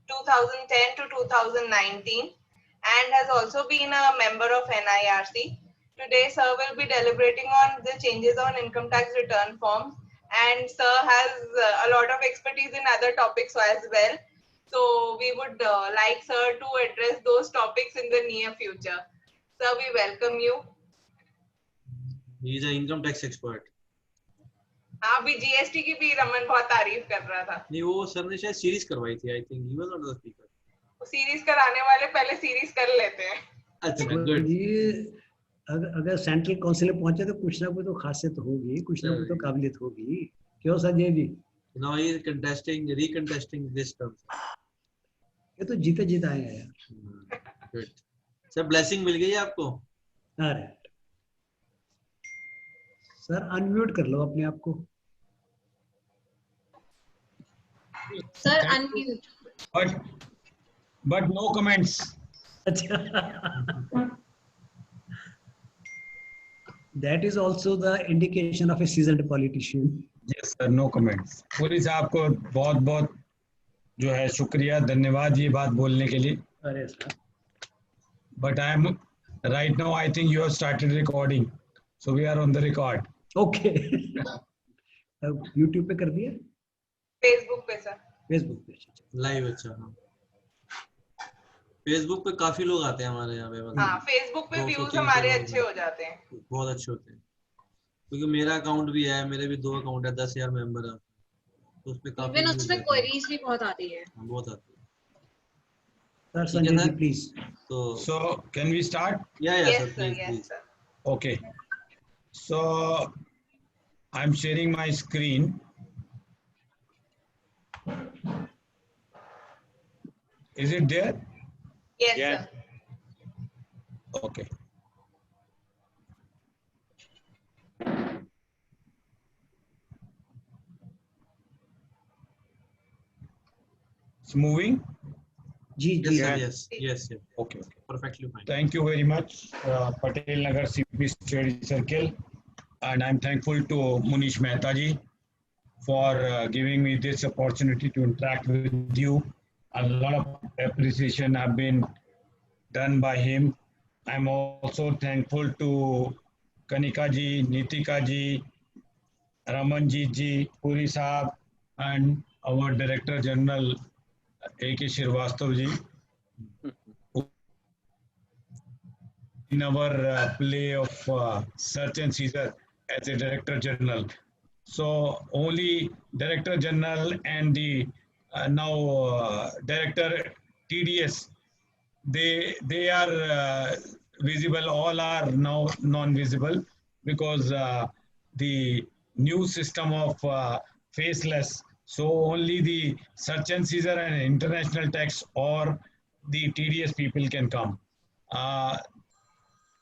2010 to 2019 and has also been a member of NIRC. Today, sir will be deliberating on the changes on income tax return forms, and sir has a lot of expertise in other topics as well. So we would like sir to address those topics in the near future. Sir, we welcome you. He is an income tax expert. हाँ अभी GST की भी रमन बहुत तारीफ कर रहा था. नहीं वो सर ने शायद सीरीज करवाई थी. I think he was not the speaker. Series कराने वाले पहले सीरीज कर लेते हैं. अच्छा गुड. ये अगर सेंट्रल काउंसिल में पहुंचे तो कुछ ना कुछ तो खासियत होगी, कुछ ना कुछ तो काबिलियत होगी. क्यों Sanjay ji? Now he is recontesting this term. ये तो जीते जीता आए हैं यार. Good. सर ब्लेसिंग मिल गई आपको? अरे सर अनम्यूट कर लो अपने आप को. Sir unmute. But no comments. That is also the indication of a seasoned politician. Yes sir, no comments. Puri साहब को बहुत बहुत जो है शुक्रिया, धन्यवाद ये बात बोलने के लिए. अरे sir. But I am right now. I think you have started recording, so we are on the record. Okay. YouTube पे कर दिया? Facebook पे सर. Facebook पे. लाइव अच्छा. फेसबुक पे काफी लोग आते हैं हमारे यहाँ पे. हाँ फेसबुक पे व्यूज हमारे अच्छे हो जाते हैं. बहुत अच्छे होते हैं क्योंकि मेरा अकाउंट भी है, मेरे भी 2 अकाउंट है, 10,000 मेंबर है तो उसपे काफी. इवन उसमें क्वेरीज भी बहुत आती है. बहुत आती है. Sir, Sanjay ji, please. So can we start? Yeah, Yes, sir, sir, please, yes, please. sir. Okay. So I'm sharing my screen. Is it there? Yes, Yes. sir. Okay. It's moving? Ji Yes, ji. sir, yes. Okay. Perfectly fine. Thank you very much, Patel Nagar CP Study Circle, and I'm thankful to Munish Mehta ji for giving me this opportunity to interact with you. A lot of appreciation have been done by him. I'm also thankful to Kanika ji, Nitika ji, Ramanjit ji, Puri Saab, and our Director General A.K. Srivastava ji. In our play of search and seizure as a Director General. So only Director General and the now Director TDS, they are visible, all are now non-visible because the new system of faceless. So only the search and seizure and international tax or the TDS people can come.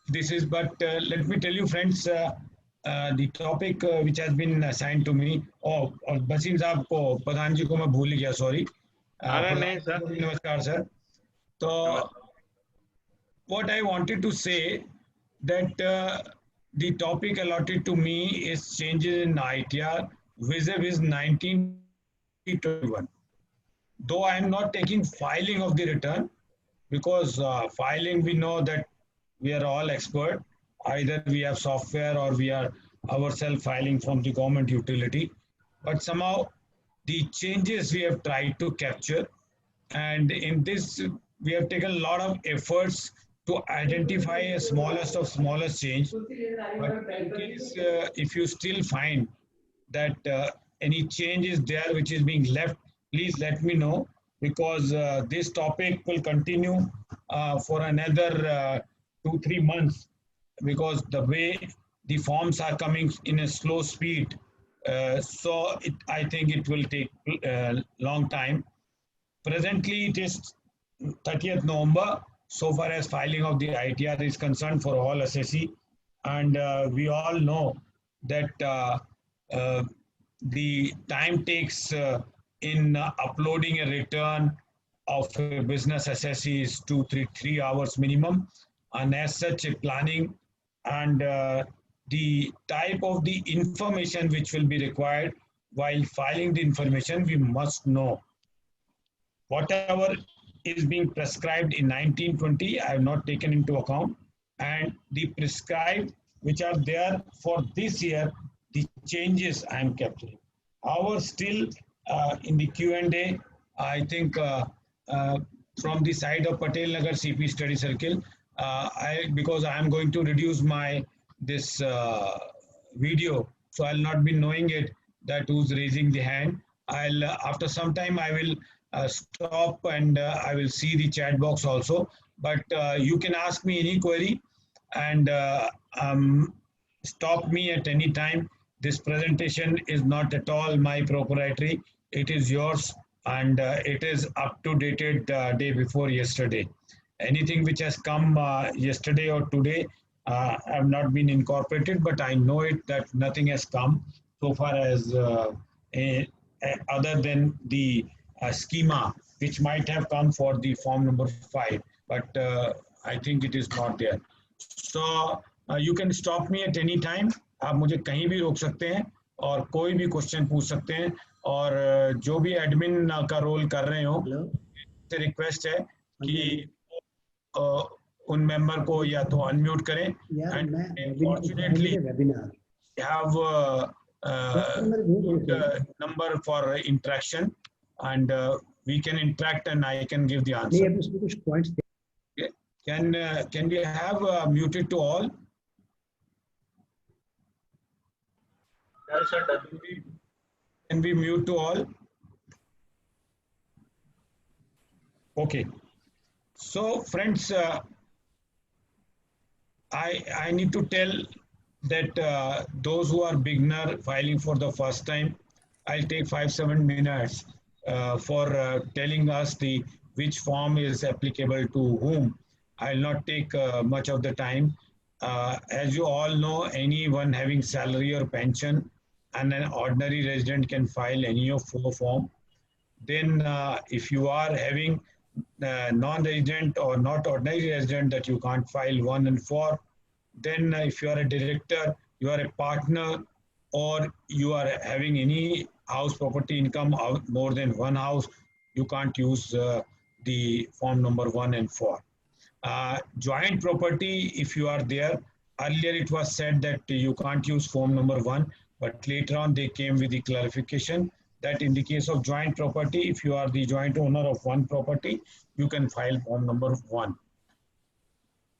This is, but let me tell you, friends, the topic which has been assigned to me. Oh, और बसीम साहब को, प्रधान जी को मैं भूल गया, sorry. नहीं sir. नमस्कार sir. तो what I wanted to say that the topic allotted to me is changes in ITR vis-a-vis 1921. Though I am not taking filing of the return because filing we know that we are all expert. Either we have software or we are ourselves filing from the government utility. But somehow the changes we have tried to capture, and in this we have taken a lot of efforts to identify a smallest of smallest change. But in case if you still find that any change is there which is being left, please let me know, because this topic will continue for another 2-3 months, because the way the forms are coming in a slow speed, so I think it will take a long time. Presently it is 30th November so far as filing of the ITR is concerned for all assessee, and we all know that the time takes in uploading a return of a business assessee is 2-3 hours minimum, and as such a planning and the type of the information which will be required while filing the information we must know. whatever is being prescribed in 1920, I have not taken into account. And the prescribed which are there for this year, the changes I am capturing. However, still in the Q&A, I think from the side of Patel Nagar CP Study Circle, because I am going to reduce my this video, so I'll not be knowing it that who's raising the hand. I'll after some time I will stop and I will see the chat box also. But you can ask me any query and stop me at any time. This presentation is not at all my proprietary. It is yours, and it is up to dated day before yesterday. Anything which has come yesterday or today have not been incorporated, but I know it that nothing has come so far as other than the schema which might have come for the form number 5, but I think it is not there. So you can stop me at any time. आप मुझे कहीं भी रोक सकते हैं और कोई भी क्वेश्चन पूछ सकते हैं, और जो भी एडमिन का रोल कर रहे हो, से रिक्वेस्ट है कि उन मेंबर को या तो अनम्यूट करें, and unfortunately have number for interaction, and we can interact and I can give the answer. Okay. Can we have muted to all? Can we mute to all? Okay. So friends, I need to tell that those who are beginner filing for the first time, I'll take 5-7 minutes for telling us which form is applicable to whom. I'll not take much of the time. As you all know, anyone having salary or pension and an ordinary resident can file any of 4 forms. Then if you are having non-resident or not ordinary resident that you can't file 1 and 4, then if you are a director, you are a partner, or you are having any house property income more than 1 house, you can't use the form number 1 and 4. Joint property, if you are there, earlier it was said that you can't use form number 1, but later on they came with the clarification that in the case of joint property, if you are the joint owner of 1 property, you can file form number 1.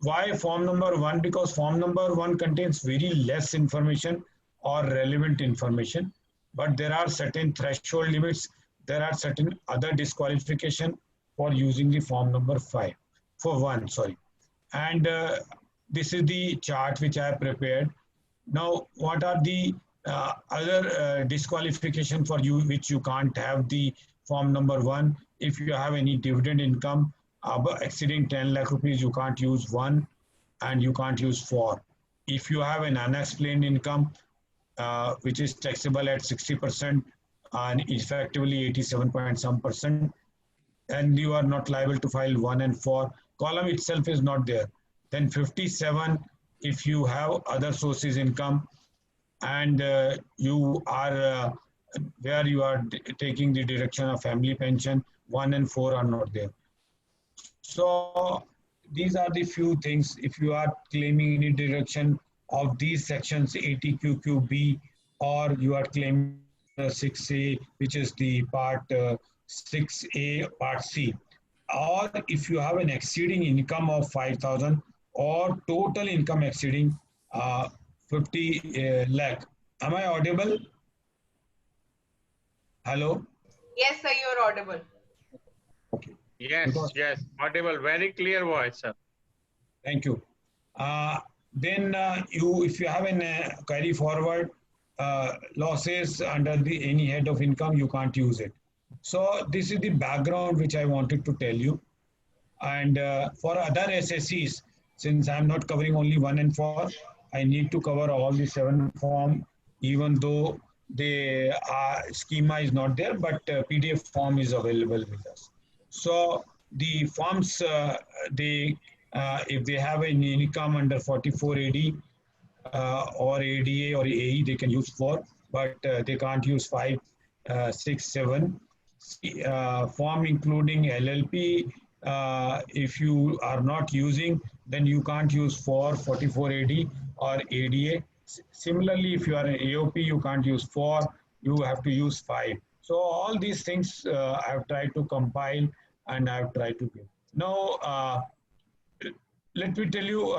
Why form number 1? Because form number 1 contains very less information or relevant information, but there are certain threshold limits. There are certain other disqualification for using the form number 5, for 1, sorry. And this is the chart which I have prepared. Now, what are the other disqualification for you which you can't have the form number 1? If you have any dividend income exceeding 10 lakh rupees, you can't use 1 and you can't use 4. If you have an unexplained income which is taxable at 60% and effectively 87 point some percent, and you are not liable to file 1 and 4. Column itself is not there. Then 57, if you have other sources income and you are where you are taking the deduction of family pension, 1 and 4 are not there. So these are the few things. If you are claiming any deduction of these sections 80QQB, or you are claiming 6A, which is the part 6A part C, or if you have an exceeding income of 5,000 or total income exceeding 50 lakh. Am I audible? Hello? Yes, sir, you are audible. Okay. Yes, yes, audible. Very clear voice, sir. Thank you. Then if you have an carry forward losses under any head of income, you can't use it. So this is the background which I wanted to tell you. And for other SSCs, since I'm not covering only 1 and 4, I need to cover all the 7 form, even though the schema is not there, but PDF form is available with us. So the forms, if they have an income under 44 AD or ADA or AE, they can use 4, but they can't use 5, 6, 7. form including LLP. If you are not using, then you can't use 44AD or ADA. Similarly, if you are an AOP, you can't use 4, you have to use 5. So all these things I've tried to compile and I've tried to give. Now, let me tell you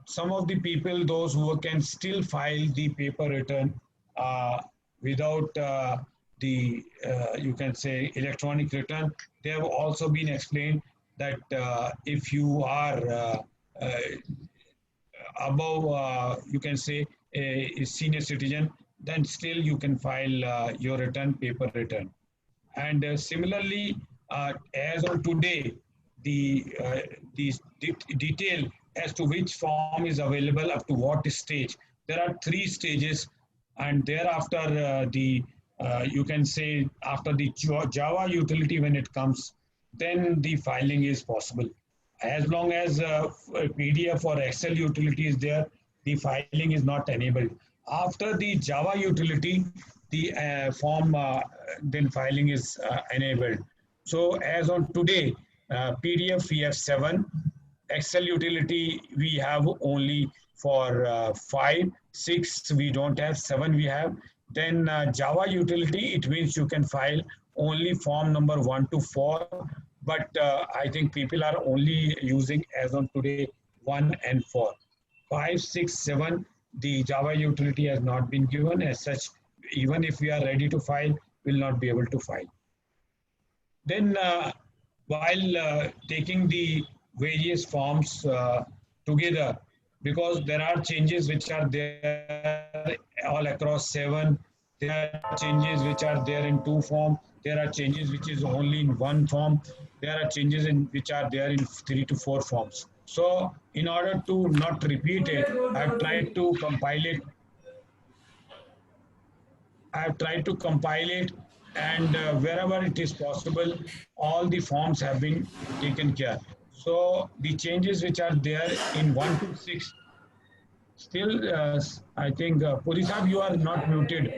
some of the people, those who can still file the paper return without you can say electronic return. They have also been explained that if you are above, you can say a senior citizen, then still you can file your return, paper return. And similarly, as on today, the detail as to which form is available up to what stage. There are 3 stages, and thereafter you can say after the Java utility when it comes, then the filing is possible. As long as PDF or Excel utility is there, the filing is not enabled. After the Java utility, the form then filing is enabled. So as on today, PDF we have 7, Excel utility we have only for 5, 6 we don't have, 7 we have. Then Java utility, it means you can file only form number 1 to 4, but I think people are only using as on today 1 and 4. 5, 6, 7, the Java utility has not been given. As such, even if we are ready to file, we'll not be able to file. Then while taking the various forms together, because there are changes which are there all across 7, there are changes which are there in 2 form, there are changes which is only in 1 form, there are changes in which are there in 3 to 4 forms. So in order to not repeat it, I've tried to compile it. And wherever it is possible, all the forms have been taken care. So the changes which are there in 1 to 6, still I think, Puri Sahab, you are not muted.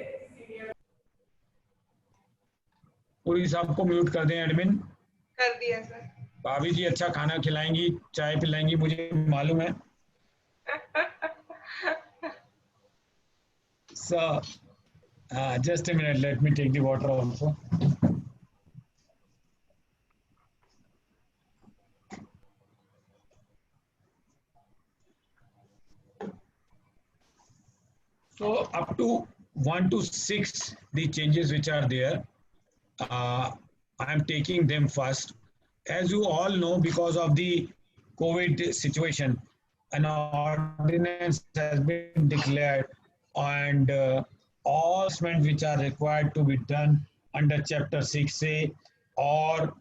Puri Sahab को mute कर दें admin. कर दिया sir. भाभी जी अच्छा खाना खिलाएंगी, चाय पिलाएंगी, मुझे मालूम है. So just a minute, let me take the water also. So up to 1 to 6, the changes which are there, I am taking them first. As you all know, because of the COVID situation, an ordinance has been declared, and all assessments which are required to be done under Chapter 6A, or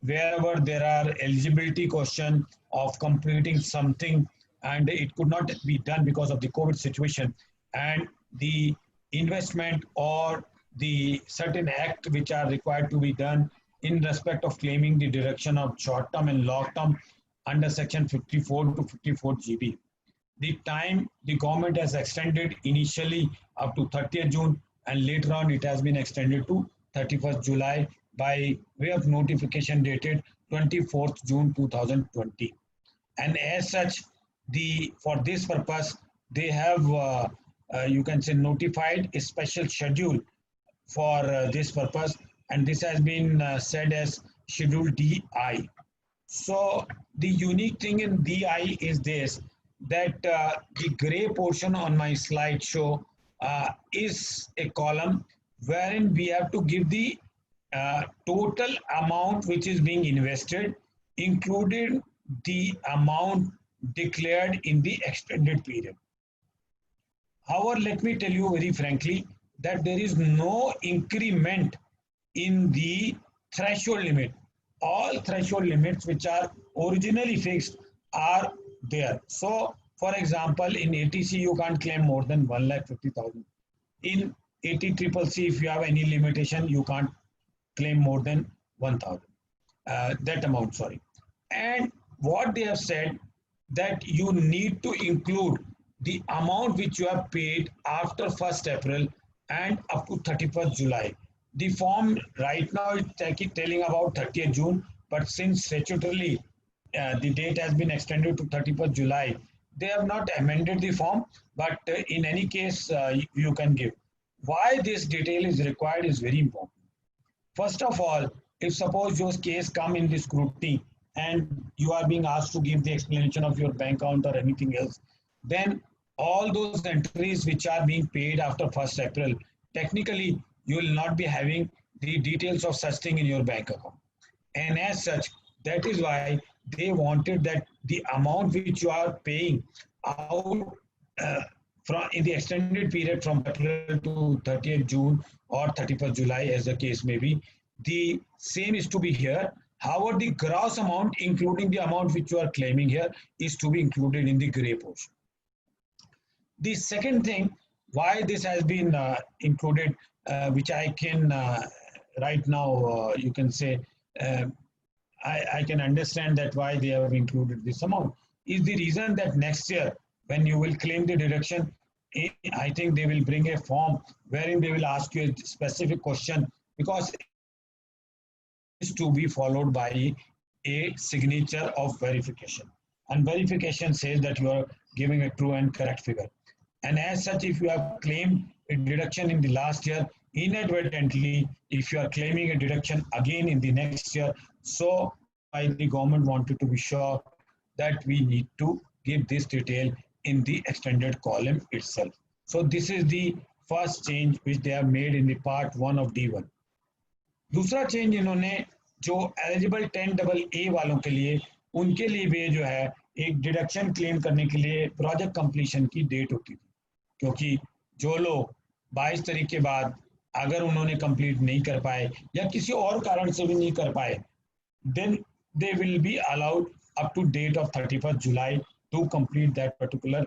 wherever there are eligibility question of completing something and it could not be done because of the COVID situation, and the investment or the certain act which are required to be done in respect of claiming the deduction of short-term and long-term under Section 54 to 54 GB. The time the government has extended initially up to 30th June, and later on it has been extended to 31st July by way of notification dated 24th June 2020. And as such, for this purpose, they have, you can say, notified a special schedule for this purpose, and this has been said as Schedule DI. So the unique thing in DI is this, that the gray portion on my slideshow is a column wherein we have to give the total amount which is being invested, including the amount declared in the extended period. However, let me tell you very frankly that there is no increment in the threshold limit. All threshold limits which are originally fixed are there. So, for example, in ATC you can't claim more than 1,50,000. In ATCCC, if you have any limitation, you can't claim more than 1,000. That amount, sorry. And what they have said, that you need to include the amount which you have paid after 1st April and up to 31st July. The form right now is telling about 30th June, but since statutorily the date has been extended to 31st July, they have not amended the form, but in any case, you can give. Why this detail is required is very important. First of all, if suppose your case come in the scrutiny and you are being asked to give the explanation of your bank account or anything else, then all those entries which are being paid after 1st April, technically you will not be having the details of such thing in your bank account. And as such, that is why they wanted that the amount which you are paying out from in the extended period from April to 30th June or 31st July, as the case may be, the same is to be here. However, the gross amount, including the amount which you are claiming here, is to be included in the gray portion. The second thing, why this has been included, which I can right now, you can say, I can understand that why they have included this amount, is the reason that next year, when you will claim the deduction, I think they will bring a form wherein they will ask you a specific question, because it is to be followed by a signature of verification. And verification says that you are giving a true and correct figure. And as such, if you have claimed a deduction in the last year, inadvertently, if you are claiming a deduction again in the next year, so why the government wanted to be sure that we need to give this detail in the extended column itself. So this is the first change which they have made in the part 1 of D1. दूसरा change इन्होंने जो eligible 10AA वालों के लिए, उनके लिए भी जो है एक डिडक्शन क्लेम करने के लिए प्रोजेक्ट कंप्लीशन की डेट होती थी, क्योंकि जो लोग 22 तारीख के बाद अगर उन्होंने कंप्लीट नहीं कर पाए या किसी और कारण से भी नहीं कर पाए, then they will be allowed up to date of 31st July to complete that particular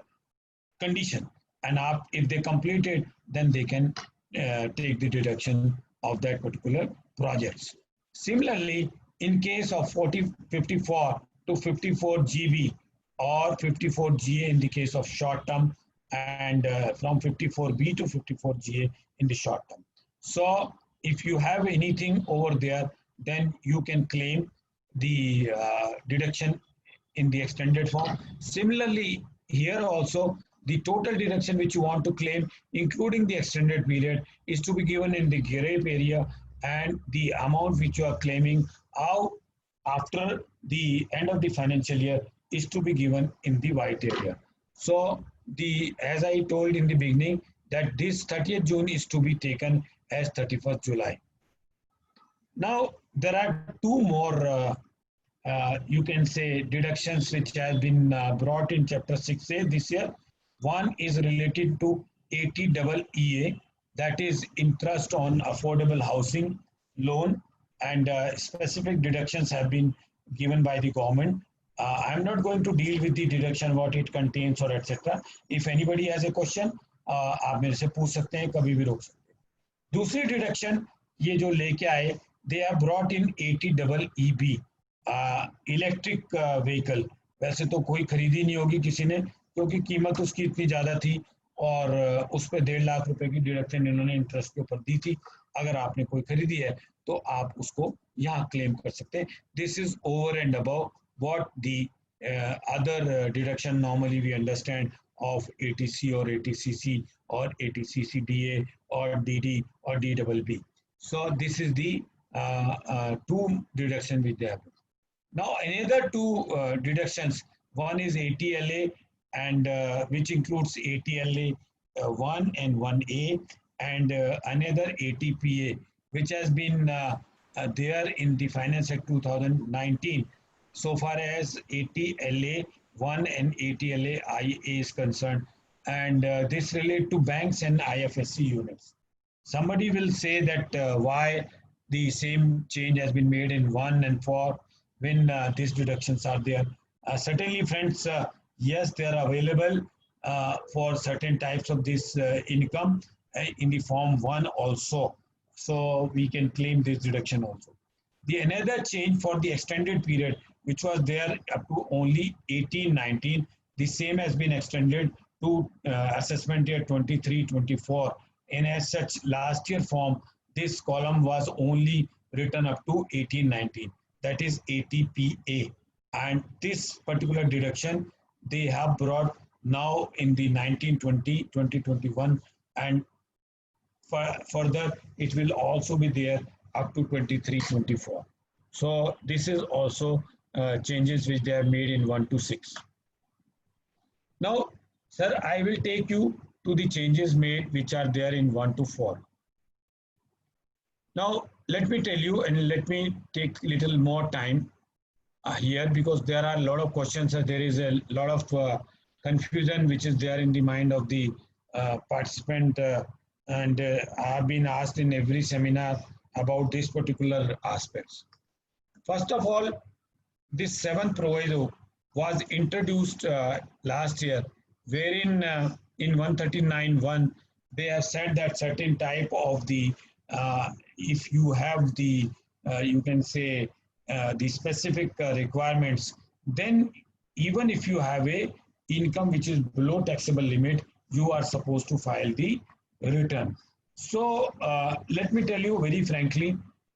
condition. And if they complete it, then they can take the deduction of that particular projects. Similarly, in case of 54 to 54 GB or 54 GA in the case of short term, and from 54B to 54 GA in the short term. So if you have anything over there, then you can claim the deduction in the extended form. Similarly, here also, the total deduction which you want to claim, including the extended period, is to be given in the gray area, and the amount which you are claiming out after the end of the financial year is to be given in the white area. So as I told in the beginning, that this 30th June is to be taken as 31st July. Now, there are two more, you can say, deductions which have been brought in Chapter 6A this year. One is related to 80EE, that is interest on affordable housing loan, and specific deductions have been given by the government. I'm not going to deal with the deduction, what it contains or etc. If anybody has a question, आप मेरे से पूछ सकते हैं, कभी भी रोक सकते हैं. दूसरी डिडक्शन ये जो लेके आए, they have brought in 80EEB, electric vehicle. वैसे तो कोई खरीदी नहीं होगी किसी ने, क्योंकि कीमत उसकी इतनी ज़्यादा थी और उस पर 1.5 लाख रुपए की डिडक्शन इन्होंने इंटरेस्ट के ऊपर दी थी. अगर आपने कोई खरीदी है तो आप उसको यहाँ क्लेम कर सकते हैं. This is over and above what the other deduction normally we understand of ATC or ATCC or ATCCDA or DD or DBB. So this is the two deduction which they have. Now another two deductions, one is ATLA, and which includes ATLA 1 and 1A, and another ATPA, which has been there in the Finance Act 2019. So far as ATLA 1 and ATLA IA is concerned, and this relate to banks and IFSC units. Somebody will say that why the same change has been made in 1 and 4 when these deductions are there. Certainly, friends, yes, they are available for certain types of this income in the form 1 also. So we can claim this deduction also. The another change for the extended period, which was there up to only 18-19, the same has been extended to assessment year 23-24. And as such, last year form, this column was only written up to 1819, that is ATPA. And this particular deduction they have brought now in the 1920, 2021, and further it will also be there up to 23, 24. So this is also changes which they have made in 1 to 6. Now, sir, I will take you to the changes made which are there in 1 to 4. Now, let me tell you, and let me take little more time here, because there are a lot of questions. There is a lot of confusion which is there in the mind of the participant, and I have been asked in every seminar about this particular aspects. First of all, this 7th proviso was introduced last year, wherein in 139.1 they have said that certain type of the if you have the you can say the specific requirements, then even if you have a income which is below taxable limit, you are supposed to file the return. So let me tell you very frankly,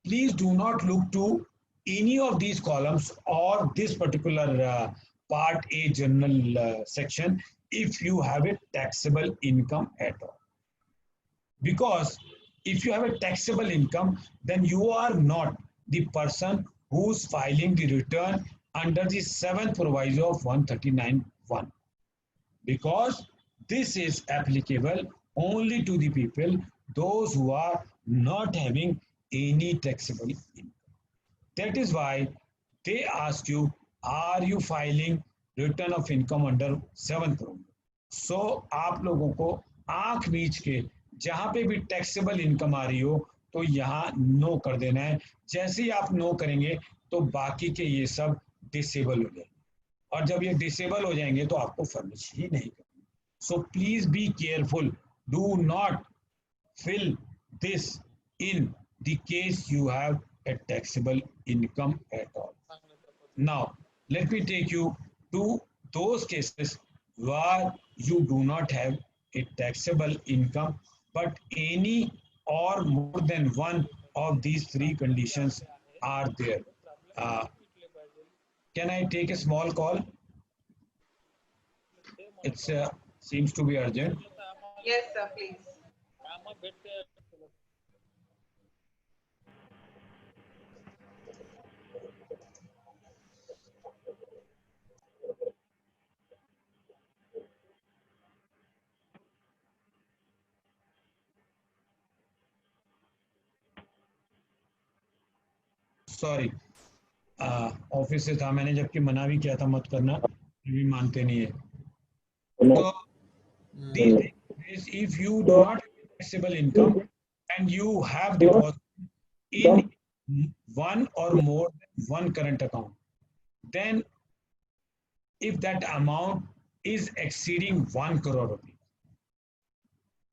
please do not look to any of these columns or this particular part A general section if you have a taxable income at all. Because if you have a taxable income, then you are not the person who's filing the return under the 7th proviso of 139.1, because this is applicable only to the people, those who are not having any taxable income. That is why they asked you, are you filing return of income under 7th proviso? So आप लोगों को आंख बीच के जहां पे भी taxable income आ रही हो तो यहाँ नो कर देना है. जैसे ही आप नो करेंगे तो बाकी के ये सब डिसेबल हो जाएंगे, और जब ये डिसेबल हो जाएंगे तो आपको फर्निश ही नहीं करनी. So please be careful, do not fill this in the case you have a taxable income at all. Now, let me take you to those cases where you do not have a taxable income, but any or more than one of these 3 conditions are there. Can I take a small call? It seems to be urgent. Yes, sir, please. Sorry, office से था, मैंने जबकि मना भी किया था मत करना, भी मानते नहीं है. तो if you do not have taxable income and you have deposit in one or more than one current account, then if that amount is exceeding 1 crore rupees,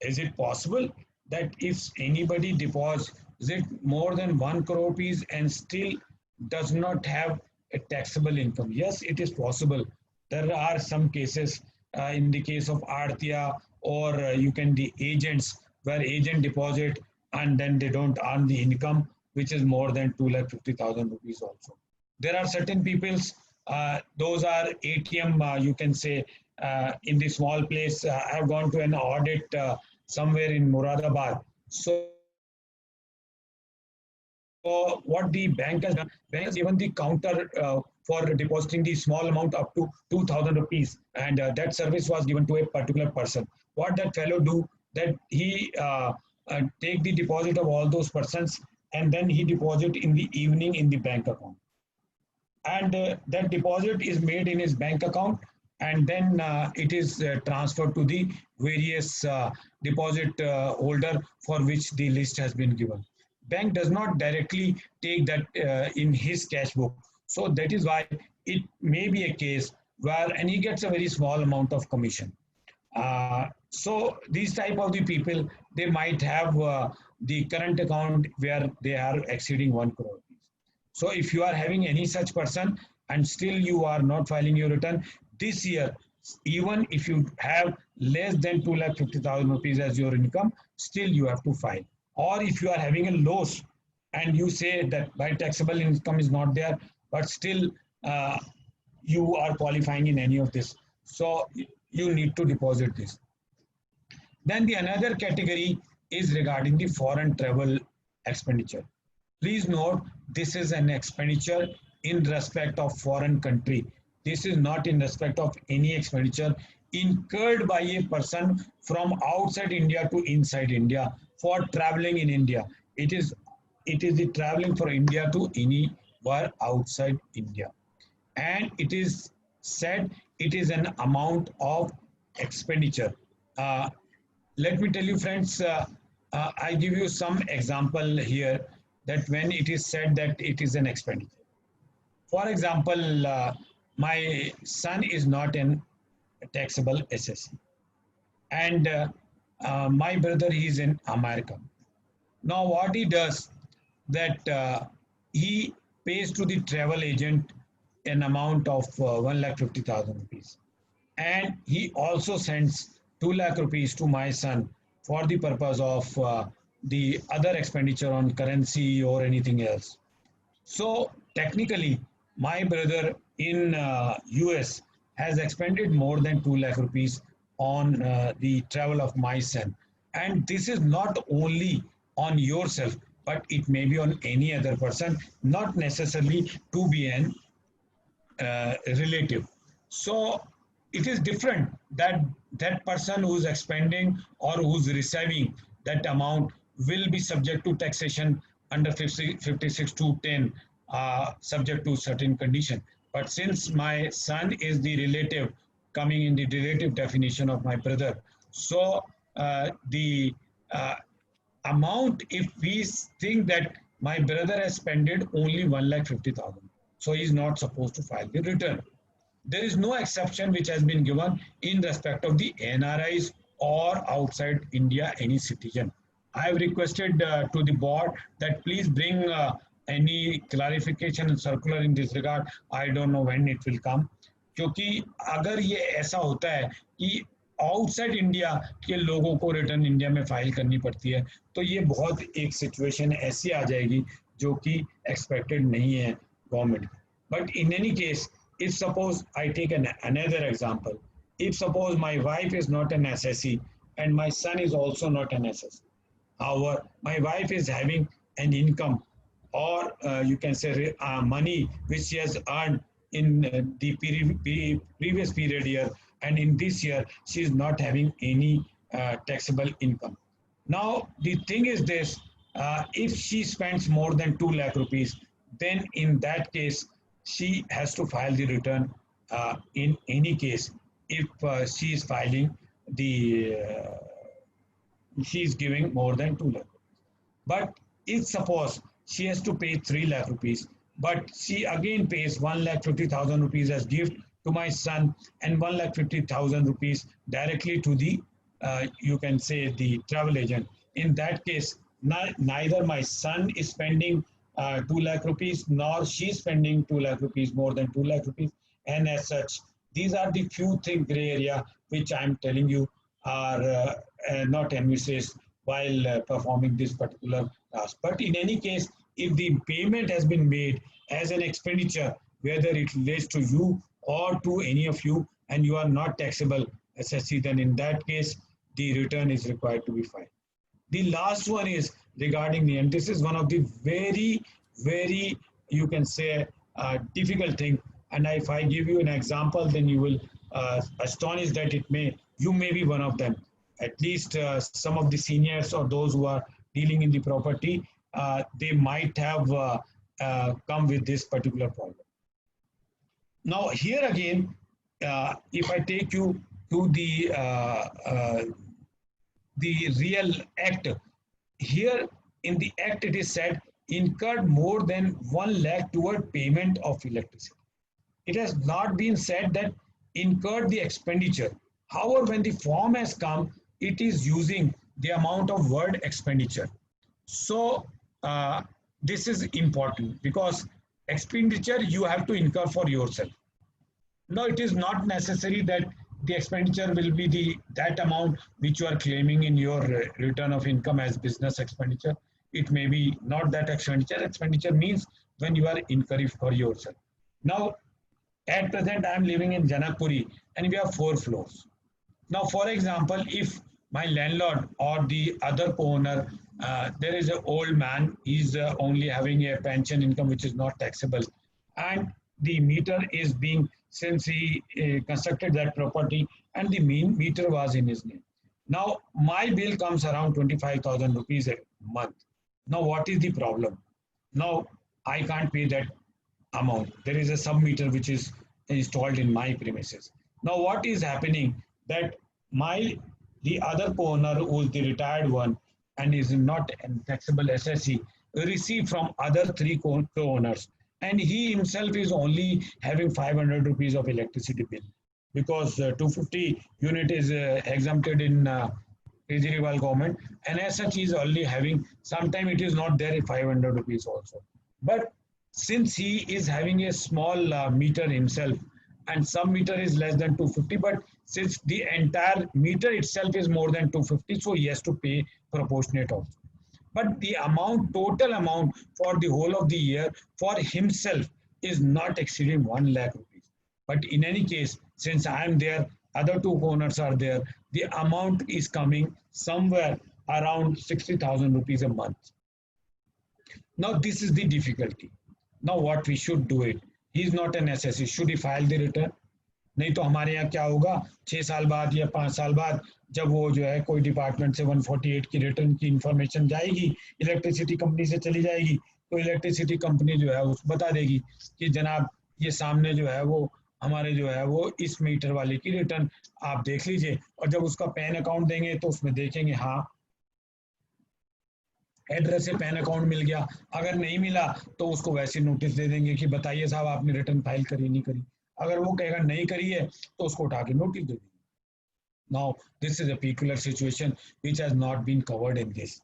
is it possible that if anybody deposits more than 1 crore rupees and still does not have a taxable income? Yes, it is possible. There are some cases in the case of Artia or you can the agents where agent deposit and then they don't earn the income which is more than 2,50,000 rupees also. There are certain people's, those are ATM, you can say in the small place. I have gone to an audit somewhere in Moradabad. So what the bank has done, bank has given the counter for depositing the small amount up to 2,000 rupees, and that service was given to a particular person. What that fellow do, that he take the deposit of all those persons and then he deposit in the evening in the bank account, and that deposit is made in his bank account, and then it is transferred to the various deposit holder for which the list has been given. Bank does not directly take that in his cash book. So that is why it may be a case where, and he gets a very small amount of commission. So these type of the people, they might have the current account where they are exceeding 1 crore rupees. So if you are having any such person and still you are not filing your return this year, even if you have less than 2,50,000 rupees as your income, still you have to file. or if you are having a loss and you say that my taxable income is not there, but still you are qualifying in any of this. So you need to deposit this. Then the another category is regarding the foreign travel expenditure. Please note, this is an expenditure in respect of foreign country. This is not in respect of any expenditure incurred by a person from outside India to inside India for traveling in India. It is the traveling for India to anywhere outside India. And it is said it is an amount of expenditure. Let me tell you, friends, I give you some example here that when it is said that it is an expenditure. For example, my son is not an taxable SSC, and my brother is in America. Now, what he does that he pays to the travel agent an amount of 1,50,000 rupees, and he also sends 2 lakh rupees to my son for the purpose of the other expenditure on currency or anything else. So technically, my brother in US has expended more than 2 lakh rupees on the travel of my son. And this is not only on yourself, but it may be on any other person, not necessarily to be an relative. So it is different that that person who is expending or who's receiving that amount will be subject to taxation under 56(2)(10), subject to certain condition. But since my son is the relative, coming in the relative definition of my brother, so the amount, if we think that my brother has spent only 1,50,000, so he is not supposed to file the return. There is no exception which has been given in respect of the NRIs or outside India any citizen. I have requested to the board that please bring any clarification and circular in this regard. I don't know when it will come. क्योंकि अगर ये ऐसा होता है कि outside India के लोगों को रिटर्न इंडिया में फाइल करनी पड़ती है, तो ये बहुत एक सिचुएशन ऐसी आ जाएगी जो कि एक्सपेक्टेड नहीं है government. But in any case, if suppose I take another example, if suppose my wife is not an SSC and my son is also not an SSC, however, my wife is having an income or you can say money which she has earned in the previous period year, and in this year she is not having any taxable income. Now the thing is this, if she spends more than 2 lakh rupees, then in that case she has to file the return in any case if she is filing the she is giving more than 2 lakh. But if suppose she has to pay 3 lakh rupees, but she again pays 1,50,000 rupees as gift to my son and 1,50,000 rupees directly to the you can say the travel agent. In that case, neither my son is spending 2 lakh rupees, nor she is spending 2 lakh rupees, more than 2 lakh rupees. And as such, these are the few things gray area which I am telling you are not envisaged while performing this particular task. But in any case, if the payment has been made as an expenditure, whether it relates to you or to any of you, and you are not taxable SSC, then in that case, the return is required to be filed. The last one is regarding the, and this is one of the very, very, you can say, difficult thing. And if I give you an example, then you will astonish that you may be one of them. At least some of the seniors or those who are dealing in the property, they might have come with this particular problem. Now here again, if I take you to the real act, here in the act it is said incurred more than 1 lakh toward payment of electricity. It has not been said that incurred the expenditure. However, when the form has come, it is using the amount of word expenditure. So this is important because expenditure you have to incur for yourself. Now it is not necessary that the expenditure will be that amount which you are claiming in your return of income as business expenditure. It may be not that expenditure. Expenditure means when you are incurring for yourself. Now, at present, I am living in Janakpuri and we have 4 floors. Now, for example, if my landlord or the other co-owner, there is an old man, he's only having a pension income which is not taxable, and the meter is being, since he constructed that property and the meter was in his name. Now, my bill comes around 25,000 rupees a month. Now, what is the problem? Now, I can't pay that amount. There is a sub-meter which is installed in my premises. Now, what is happening that the other co-owner, who is the retired one and is not a taxable SSE, receive from other 3 co-owners, and he himself is only having 500 rupees of electricity bill, because 250 unit is exempted in Kejriwal government, and as such he is only having, sometime it is not there 500 rupees also. But since he is having a small meter himself, and some meter is less than 250, but since the entire meter itself is more than 250, so he has to pay proportionate also. But the amount, total amount for the whole of the year for himself is not exceeding 1 lakh rupees. But in any case, since I am there, other 2 owners are there, the amount is coming somewhere around 60,000 rupees a month. Now, this is the difficulty. Now, what we should do it? He is not an SSE. Should he file the return? नहीं तो हमारे यहाँ क्या होगा, 6 साल बाद या 5 साल बाद जब वो जो है कोई डिपार्टमेंट से 148 की रिटर्न की इंफॉर्मेशन जाएगी, इलेक्ट्रिसिटी कंपनी से चली जाएगी, तो इलेक्ट्रिसिटी कंपनी जो है उसको बता देगी कि जनाब ये सामने जो है वो हमारे जो है वो इस मीटर वाले की रिटर्न आप देख लीजिए, और जब उसका पैन अकाउंट देंगे तो उसमें देखेंगे हाँ एड्रेस से पैन अकाउंट मिल गया, अगर नहीं मिला तो उसको वैसे नोटिस दे देंगे कि बताइए साहब आपने रिटर्न फाइल करी नहीं करी, अगर वो कहेगा नहीं करी है तो उसको उठा के नोटिस दे देंगे. Now, this is a peculiar situation which has not been covered in this.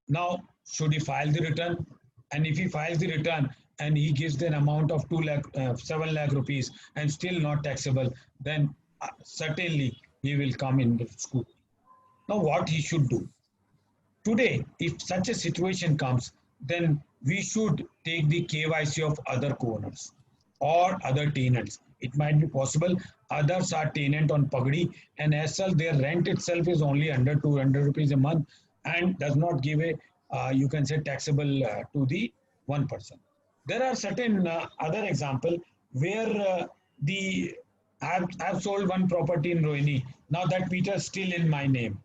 Now, should he file the return? And if he files the return and he gives an amount of 7 lakh rupees and still not taxable, then certainly he will come in the school. Now, what he should do? Today, if such a situation comes, then we should take the KYC of other co-owners or other tenants. It might be possible others are tenant on Pagdi, and as such their rent itself is only under 200 rupees a month and does not give a, you can say, taxable to the one person. There are certain other example where I've sold one property in Rohini. Now that meter is still in my name.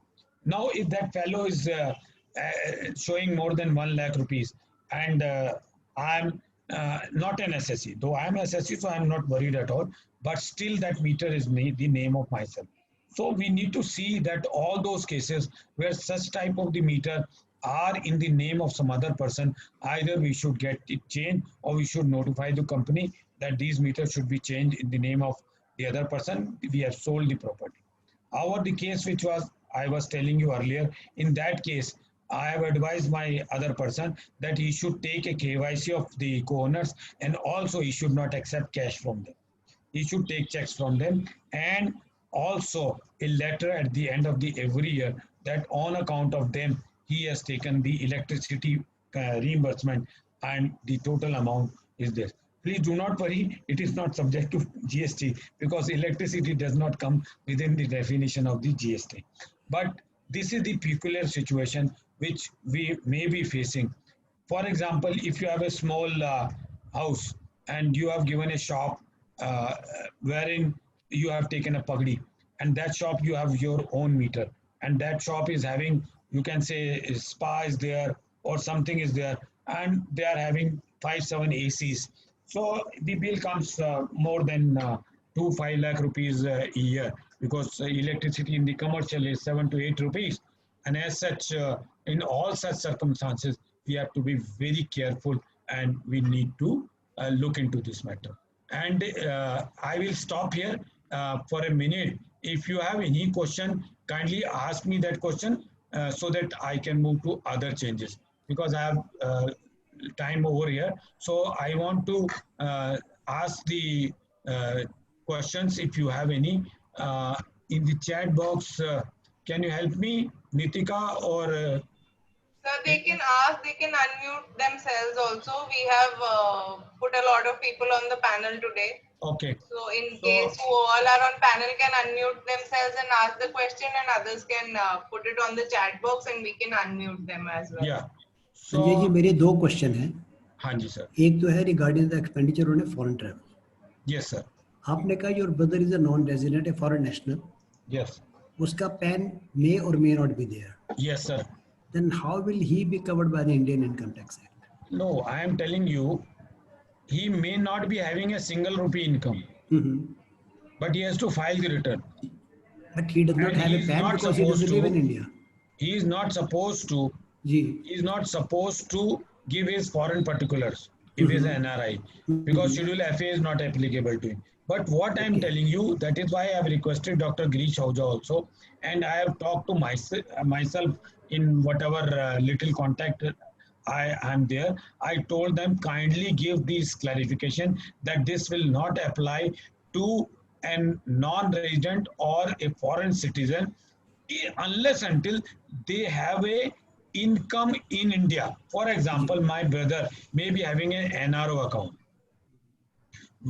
Now if that fellow is showing more than 1 lakh rupees and I'm not an SSE, though I'm SSE, so I'm not worried at all, but still that meter is the name of myself. So we need to see that all those cases where such type of the meter are in the name of some other person, either we should get it changed or we should notify the company that these meters should be changed in the name of the other person. We have sold the property. However, the case which I was telling you earlier, in that case, I have advised my other person that he should take a KYC of the co-owners, and also he should not accept cash from them. He should take checks from them, and also a letter at the end of the every year that on account of them, he has taken the electricity reimbursement and the total amount is this. Please do not worry, it is not subject to GST because electricity does not come within the definition of the GST. But this is the peculiar situation which we may be facing. For example, if you have a small house and you have given a shop wherein you have taken a Pagdi, and that shop you have your own meter, and that shop is having, you can say, a spa is there or something is there, and they are having 5-7 ACs. So the bill comes more than 2-5 lakh rupees a year, because electricity in the commercial is 7 to 8 rupees. And as such, in all such circumstances, we have to be very careful and we need to look into this matter. And I will stop here for a minute. If you have any question, kindly ask me that question so that I can move to other changes, because I have time over here. So I want to ask the questions if you have any. in the chat box. Can you help me, Nitika, or So they can ask, they can unmute themselves also. We have put a lot of people on the panel today. okay? So in So- case who all are on panel can unmute themselves and ask the question, and others can put it on the chat box and we can unmute them as well. Yeah. Sanjay ji So मेरे दो question हैं. हाँ जी sir. एक तो है regarding the expenditure on foreign travel. Yes sir. आपने कहा your brother is a non resident a foreign national, Yes. उसका पैन मे और may not be there, Yes sir. Then how will he be covered by the Indian income tax act? No, I am telling you, he may not be having a single rupee income, but he has to file the return. But he does not And have he a is PAN not because he supposed doesn't live to- in India. He is not supposed to. जी. He is not supposed to give his foreign particulars if he is an NRI, because Schedule FA is not applicable to him. But what I am telling you, that is why I have requested Dr. Girish Ahuja also, and I have talked to myself in whatever little contact I am there. I told them kindly give this clarification that this will not apply to a non-resident or a foreign citizen unless until they have a income in India. For example, my brother may be having an NRO account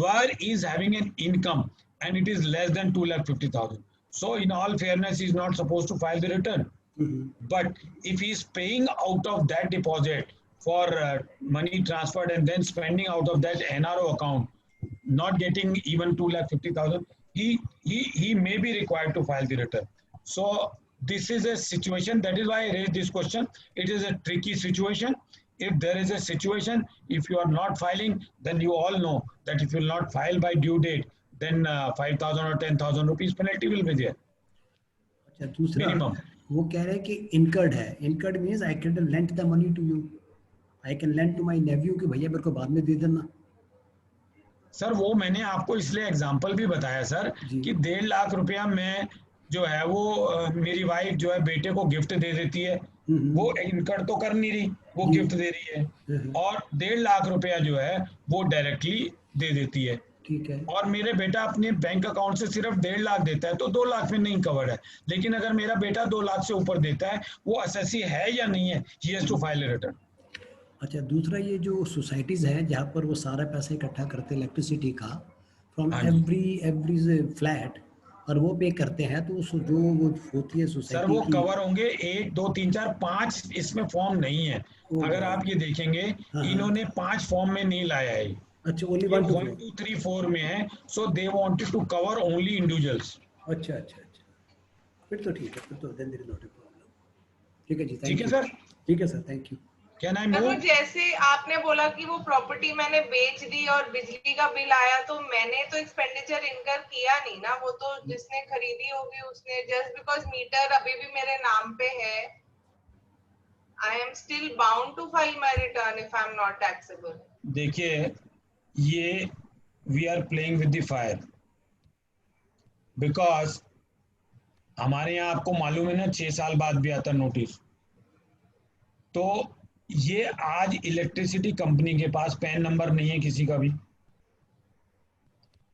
where he is having an income and it is less than 2,50,000. So in all fairness, he is not supposed to file the return. But if he is paying out of that deposit for money transferred and then spending out of that NRO account, not getting even 2,50,000, he may be required to file the return. So this is a situation. That is why I raised this question. It is a tricky situation. If there is a situation, if you are not filing, then you all know that if you will not file by due date, then 5,000 or 10,000 rupees penalty will be there. अच्छा, दूसरा Minimum. वो कह रहे हैं कि incurred है. Incurred means I can lend the money to you, I can lend to my nephew कि भैया मेरे को बाद में दे देना. सर वो मैंने आपको इसलिए एग्जांपल भी बताया सर जी. कि 1.5 लाख रुपया मैं जो है वो मेरी वाइफ जो है बेटे को गिफ्ट दे देती है, वो इनकम तो कर नहीं रही, वो जी. गिफ्ट दे रही है, और 1.5 लाख रुपया जो है वो डायरेक्टली दे देती है, ठीक है. और मेरे बेटा अपने बैंक अकाउंट से सिर्फ 1.5 लाख देता है, तो 2 लाख में नहीं कवर्ड है. लेकिन अगर मेरा बेटा 2 लाख से ऊपर देता है, वो एसएससी है या नहीं है, he has to file a return. अच्छा, दूसरा ये जो सोसाइटीज हैं जहाँ पर वो सारा पैसा इकट्ठा करते हैं इलेक्ट्रिसिटी का फ्रॉम हाँ जी. एवरी फ्लैट और वो पे करते हैं, तो जो वो होती है सर सोसाइटी वो की. कवर होंगे 1 2 3 4 5 इसमें फॉर्म नहीं है. अगर आप ये देखेंगे, हाँ. इन्होंने 5 फॉर्म में नहीं लाया है, अच्छा, ओनली 1 1 2 3 4 में है. So they wanted to cover only individuals. अच्छा अच्छा अच्छा, फिर तो ठीक है, फिर तो then there is not a problem. ठीक है जी, ठीक है सर. ठीक है sir, thank you. Can I to move? जैसे आपने बोला कि वो प्रॉपर्टी मैंने बेच दी और बिजली का बिल आया, तो मैंने तो एक्सपेंडिचर इनकर किया नहीं ना, वो तो जिसने खरीदी होगी उसने. जस्ट बिकॉज मीटर अभी भी मेरे नाम पे है, I am still bound to file my return if I am not taxable. देखिए, ये we are playing with the fire, because हमारे यहाँ आपको मालूम है ना 6 साल बाद भी आता नोटिस. तो ये आज इलेक्ट्रिसिटी कंपनी के पास पैन नंबर नहीं है किसी का भी,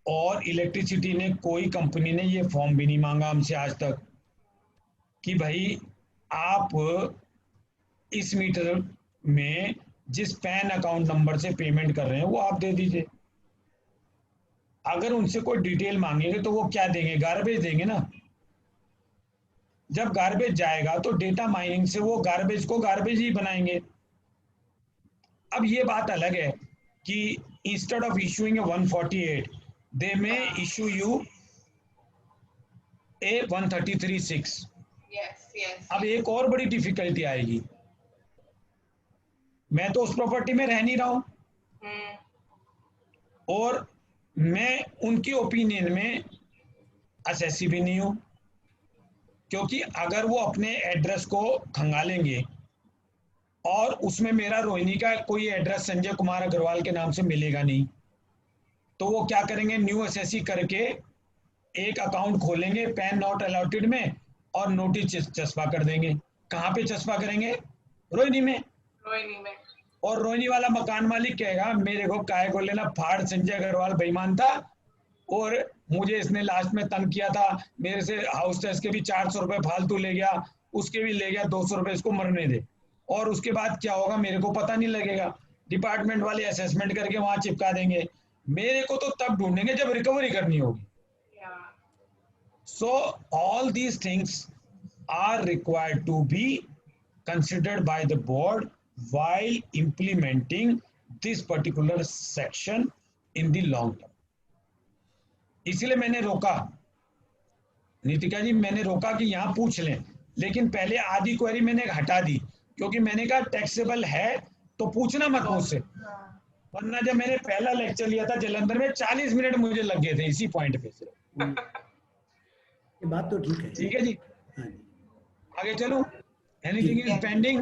और इलेक्ट्रिसिटी ने कोई कंपनी ने ये फॉर्म भी नहीं मांगा हमसे आज तक कि भाई आप इस मीटर में जिस पैन अकाउंट नंबर से पेमेंट कर रहे हैं वो आप दे दीजिए. अगर उनसे कोई डिटेल मांगेंगे तो वो क्या देंगे, गार्बेज देंगे ना. जब गार्बेज जाएगा तो डेटा माइनिंग से वो गार्बेज को गार्बेज ही बनाएंगे. अब ये बात अलग है कि इंस्टेड ऑफ इशूइंग 148 दे में issue U A 133(6). Yes yes. अब एक और बड़ी डिफिकल्टी आएगी, मैं तो उस प्रॉपर्टी में रह नहीं रहा हूं, और मैं उनकी ओपिनियन में असेसी भी नहीं हूं, क्योंकि अगर वो अपने एड्रेस को खंगालेंगे और उसमें मेरा रोहिणी का कोई एड्रेस संजय कुमार अग्रवाल के नाम से मिलेगा नहीं, तो वो क्या करेंगे, न्यू एसएससी करके एक अकाउंट खोलेंगे पैन नॉट अलॉटेड में और नोटिस चस्पा कर देंगे. कहाँ पे चस्पा करेंगे? रोहिणी में. रोहिणी में. और रोहिणी वाला मकान मालिक कहेगा मेरे को काय को लेना, फाड़, संजय अग्रवाल बेईमान था, और मुझे इसने लास्ट में तंग किया था, मेरे से हाउस टेस्ट के भी 400 रुपए फालतू ले गया, उसके भी ले गया 200 रुपए, इसको मरने दे। और उसके बाद क्या होगा मेरे को पता नहीं लगेगा, डिपार्टमेंट वाले असेसमेंट करके वहां चिपका देंगे, मेरे को तो तब ढूंढेंगे जब रिकवरी करनी होगी। Yeah. So all these things are required to be considered by the board while implementing this particular section in the long term. इसलिए मैंने रोका, नीतिका जी मैंने रोका कि यहाँ पूछ लें, लेकिन पहले आधी क्वेरी मैंने हटा दी, क्योंकि मैंने कहा टैक्सेबल है तो पूछना मत मुझसे। वरना जब मैंने पहला लेक्चर लिया था जलंधर में 40 मिनट मुझे लग गए थे इसी पॉइंट पे से। ये बात तो ठीक है। ठीक है जी, हाँ जी। आगे चलो। Anything is pending?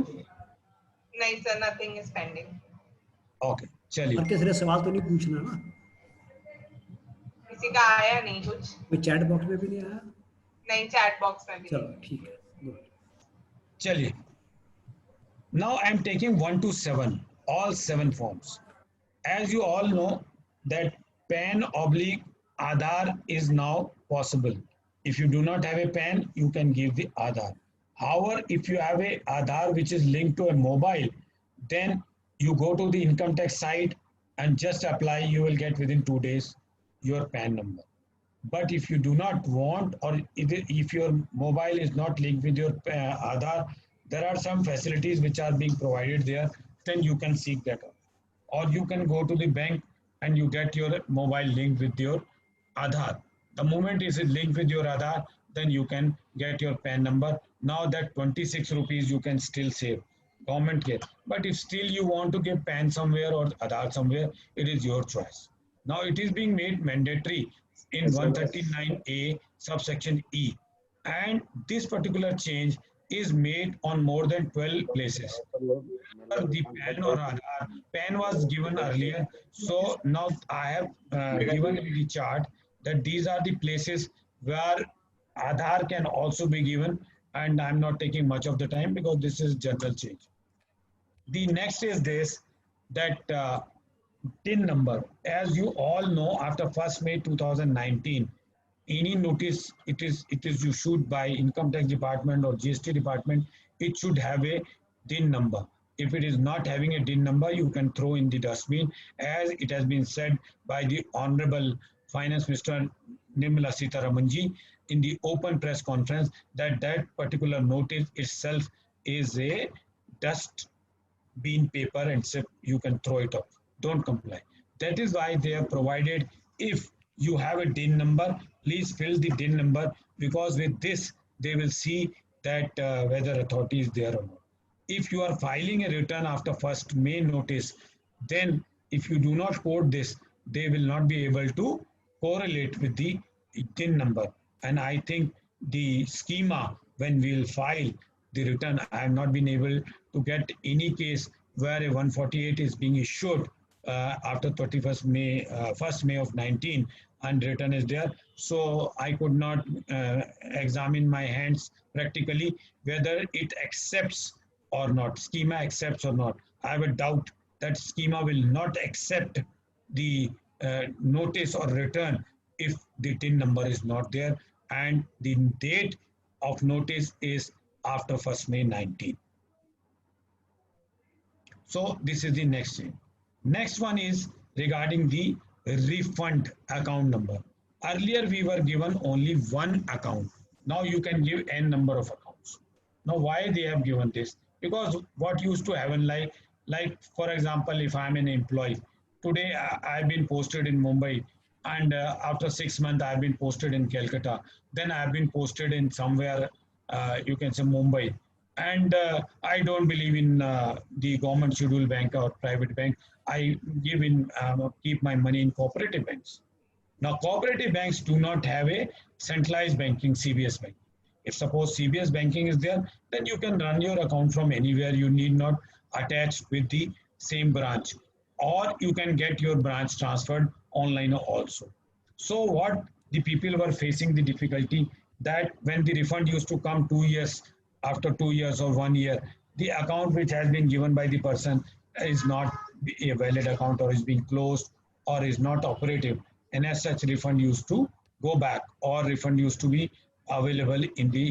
नहीं sir, nothing is pending. Okay चलिए। और किसी ने सवाल तो नहीं पूछना ना? किसी का आया नहीं कुछ? कोई चैट बॉक्स में भी नहीं आया? नहीं, चैट बॉक्स में भी चलो ठीक है, गुड। चलिए, now I am taking 1 to 7, all 7 forms. As you all know that PAN/Aadhaar is now possible. If you do not have a PAN, you can give the Aadhaar. However, if you have a Aadhaar which is linked to a mobile, then you go to the income tax site and just apply. You will get within 2 days your PAN number. But if you do not want, or if your mobile is not linked with your Aadhaar, there are some facilities which are being provided there, then you can seek that out. Or you can go to the bank and you get your mobile linked with your Aadhaar. The moment it is linked with your Aadhaar, then you can get your PAN number. Now that 26 rupees you can still save, government care. But if still you want to give PAN somewhere or Aadhaar somewhere, it is your choice. Now it is being made mandatory in 139A subsection E. And this particular change is made on more than 12 places. The PAN or Aadhaar, PAN was given earlier. So now I have given in the chart that these are the places where Aadhaar can also be given, and I'm not taking much of the time because this is general change. The next is this, that TIN number. As you all know, after 1st May 2019, any notice it is issued by Income Tax Department or GST Department, it should have a DIN number. If it is not having a DIN number, you can throw in the dustbin, as it has been said by the Honorable Finance Minister Nirmala Sitharaman ji in the open press conference, that that particular notice itself is a dustbin paper and you can throw it up. Don't comply. That is why they have provided, if you have a DIN number, please fill the DIN number, because with this they will see that whether authority is there or not. If you are filing a return after 1st May notice, then if you do not code this, they will not be able to correlate with the DIN number. And I think the schema, when we will file the return, I have not been able to get any case where a 148 is being issued after 1st May of 19 and return is there. So I could not examine my hands practically whether it accepts or not, schema accepts or not. I have a doubt that schema will not accept the notice or return if the TIN number is not there and the date of notice is after 1st May 19. So this is the next thing. Next one is regarding the refund account number. Earlier we were given only one account. Now you can give n number of accounts. Now why they have given this? Because what used to happen, like for example, if I'm an employee, today I've been posted in Mumbai, and after 6 months I've been posted in Calcutta. Then I've been posted in somewhere, you can say Mumbai. And I don't believe in the government scheduled bank or private bank. I keep my money in cooperative banks. Now, cooperative banks do not have a centralized banking, CBS bank. If suppose CBS banking is there, then you can run your account from anywhere. You need not attach with the same branch, or you can get your branch transferred online also. So what the people were facing the difficulty, that when the refund used to come 2 years, after 2 years or 1 year, the account which has been given by the person is not a valid account, or is being closed, or is not operative. and as such refund used to go back, or refund used to be available in the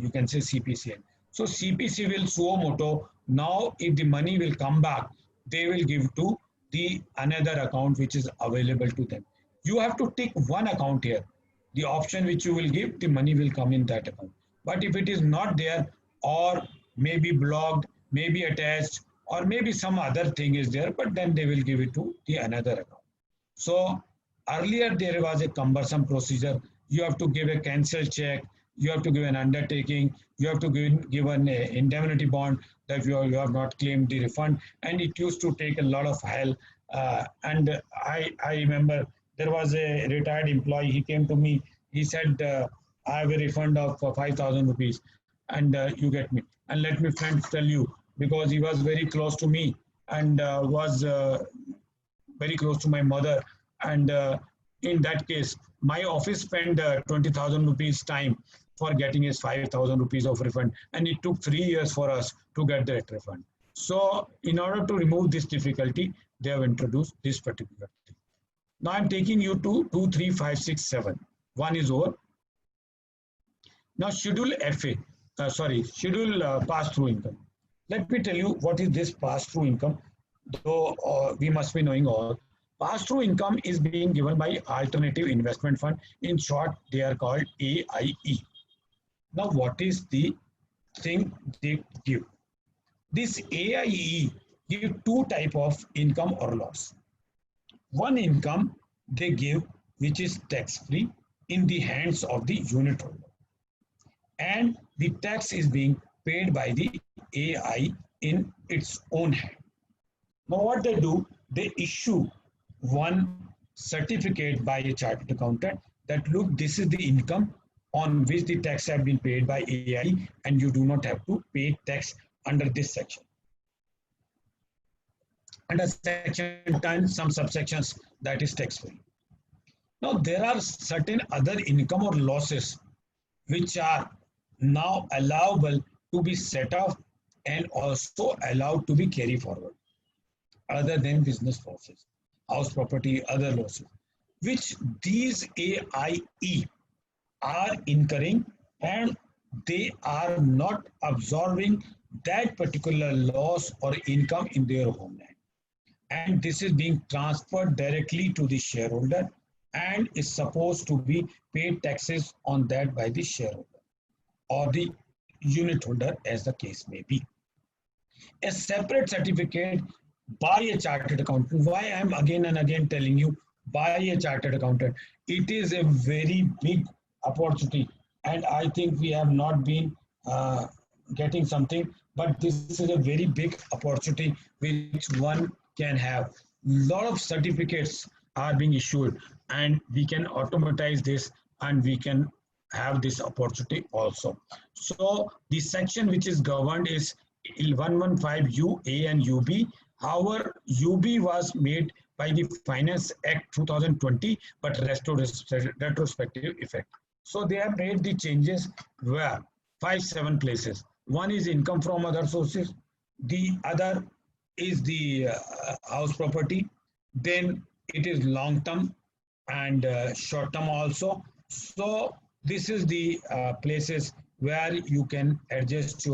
you can say CPCN. So CPC will suo moto. Now if the money will come back, they will give to the another account which is available to them. You have to tick one account here. The option which you will give, the money will come in that account. But if it is not there, or maybe blocked, maybe attached, or maybe some other thing is there, but then they will give it to the another account. So earlier there was a cumbersome procedure. You have to give a cancel check, you have to give an undertaking, you have to give an indemnity bond that you have not claimed the refund, and it used to take a lot of hell. And I remember there was a retired employee, he came to me, he said, I have a refund of 5,000 rupees and you get me. And let me friends tell you, because he was very close to me and was very close to my mother, and in that case, my office spent 20,000 rupees time for getting his 5,000 rupees of refund, and it took 3 years for us to get that refund. So in order to remove this difficulty, they have introduced this particular thing. Now I'm taking you to 2, 3, 5, 6, 7. One is over. Now schedule FA, schedule pass-through income. Let me tell you what is this pass-through income, though we must be knowing all. Pass-through income is being given by Alternative Investment Fund. In short, they are called AIE. Now, what is the thing they give? This AIE give two type of income or loss. One income they give, which is tax-free in the hands of the unit holder, and the tax is being paid by the AI in its own hand. Now, what they do, they issue one certificate by a chartered accountant that look, this is the income on which the tax have been paid by AI, and you do not have to pay tax under this section. Under section 10, some subsections, that is tax free. Now there are certain other income or losses which are now allowable to be set off and also allowed to be carried forward, other than business losses, house property, other losses, which these AIE are incurring, and they are not absorbing that particular loss or income in their homeland. And this is being transferred directly to the shareholder and is supposed to be paid taxes on that by the shareholder or the unit holder, as the case may be. A separate certificate by a chartered accountant. Why I am again and again telling you by a chartered accountant? It is a very big opportunity, and I think we have not been getting something, but this is a very big opportunity which one can have. Lot of certificates are being issued, and we can automatize this, and we can have this opportunity also. So the section which is governed is 115 A and UB. However, UB was made by the Finance Act 2020, but retrospective effect. So they have made the changes where 5-7 places. One is income from other sources. The other is the house property. Then it is long term and short term also. So this is the places where you can adjust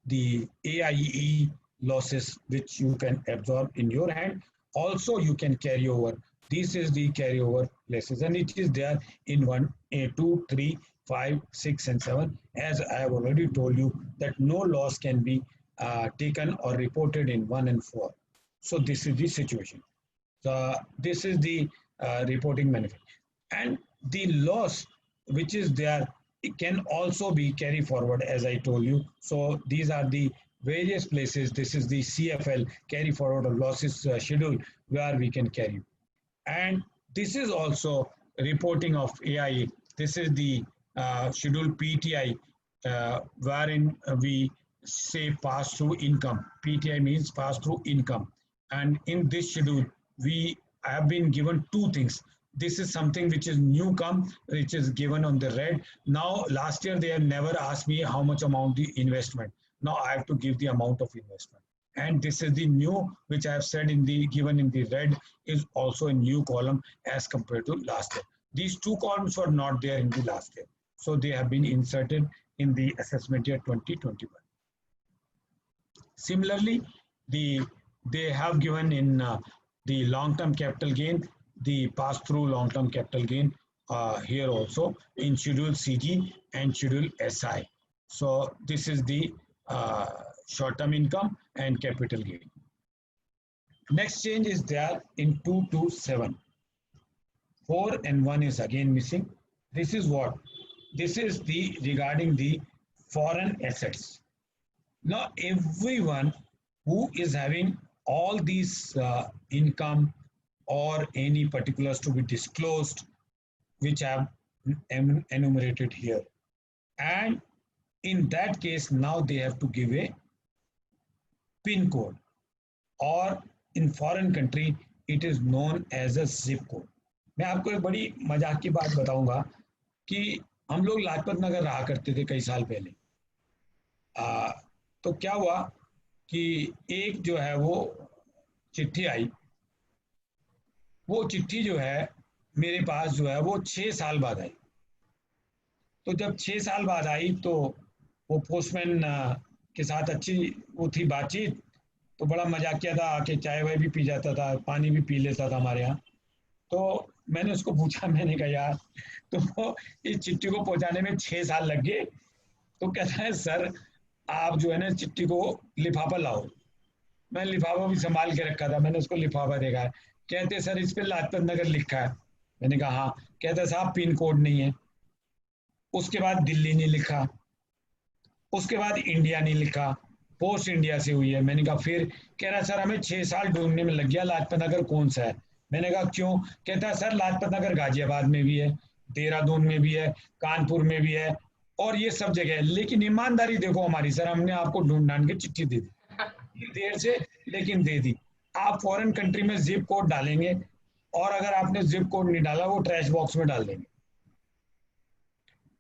the AIE losses which you can absorb in your hand. Also you can carry over. This is the carryover places, and it is there in 1, 2, 3, 5, 6, and 7. As I have already told you that no loss can be taken or reported in 1 and 4. So this is the situation. So this is the reporting benefit, and the loss which is there, it can also be carried forward, as I told you. So these are the various places. This is the CFL, carry forward of losses schedule, where we can carry. And this is also reporting of AIA. This is the schedule PTI, wherein we say pass-through income. PTI means pass-through income. And in this schedule, we have been given two things. This is something which is new come, which is given on the red. Now, last year, they have never asked me how much amount the investment. Now I have to give the amount of investment. and this is the new, which I have said in the given in the red, is also a new column as compared to last year. These two columns were not there in the last year, so they have been inserted in the assessment year 2021. Similarly, they have given in the long-term capital gain, the pass-through long-term capital gain here also in schedule CG and schedule SI. So this is the short-term income and capital gain. Next change is there in 2 to 7. 4 and 1 is again missing. This is what? This is the regarding the foreign assets. Now everyone who is having all these income or any particulars to be disclosed, which I have enumerated here, and in that case now they have to give a PIN code, or in foreign country it is known as a zip code. मैं आपको एक बड़ी मजाक की बात बताऊंगा कि हम लोग लाजपत नगर रहा करते थे कई साल पहले। तो क्या हुआ कि एक जो है वो चिट्ठी आई, वो चिट्ठी जो है मेरे पास जो है वो 6 साल बाद आई। तो जब 6 साल बाद आई तो वो पोस्टमैन के साथ अच्छी वो थी बातचीत, तो बड़ा मजाक किया था, आके चाय वाय भी पी जाता था, पानी भी पी लेता था हमारे यहाँ। तो मैंने उसको पूछा, मैंने कहा यार तो इस चिट्ठी को पहुंचाने में 6 साल लग गए। तो कहता है सर आप जो है ना चिट्ठी को लिफाफा लाओ। मैं लिफाफा भी संभाल के रखा था, मैंने उसको लिफाफा देखा है। कहते सर इस पे लाजपत नगर लिखा है। मैंने कहा हाँ। कहते साहब पिन कोड नहीं है। उसके बाद दिल्ली नहीं लिखा, उसके बाद इंडिया नहीं लिखा, पोस्ट इंडिया से हुई है। मैंने कहा फिर? कह रहा सर हमें 6 साल ढूंढने में लग गया लाजपत नगर कौन सा है। मैंने कहा क्यों? कहता है सर लाजपत नगर गाजियाबाद में भी है, देहरादून में भी है, कानपुर में भी है और ये सब जगह है। लेकिन ईमानदारी देखो हमारी, सर हमने आपको ढूंढ ढांड के चिट्ठी दे दी, देर से लेकिन दे दी। आप फॉरेन कंट्री में जिप कोड डालेंगे और अगर आपने जिप कोड नहीं डाला वो ट्रैश बॉक्स में डाल देंगे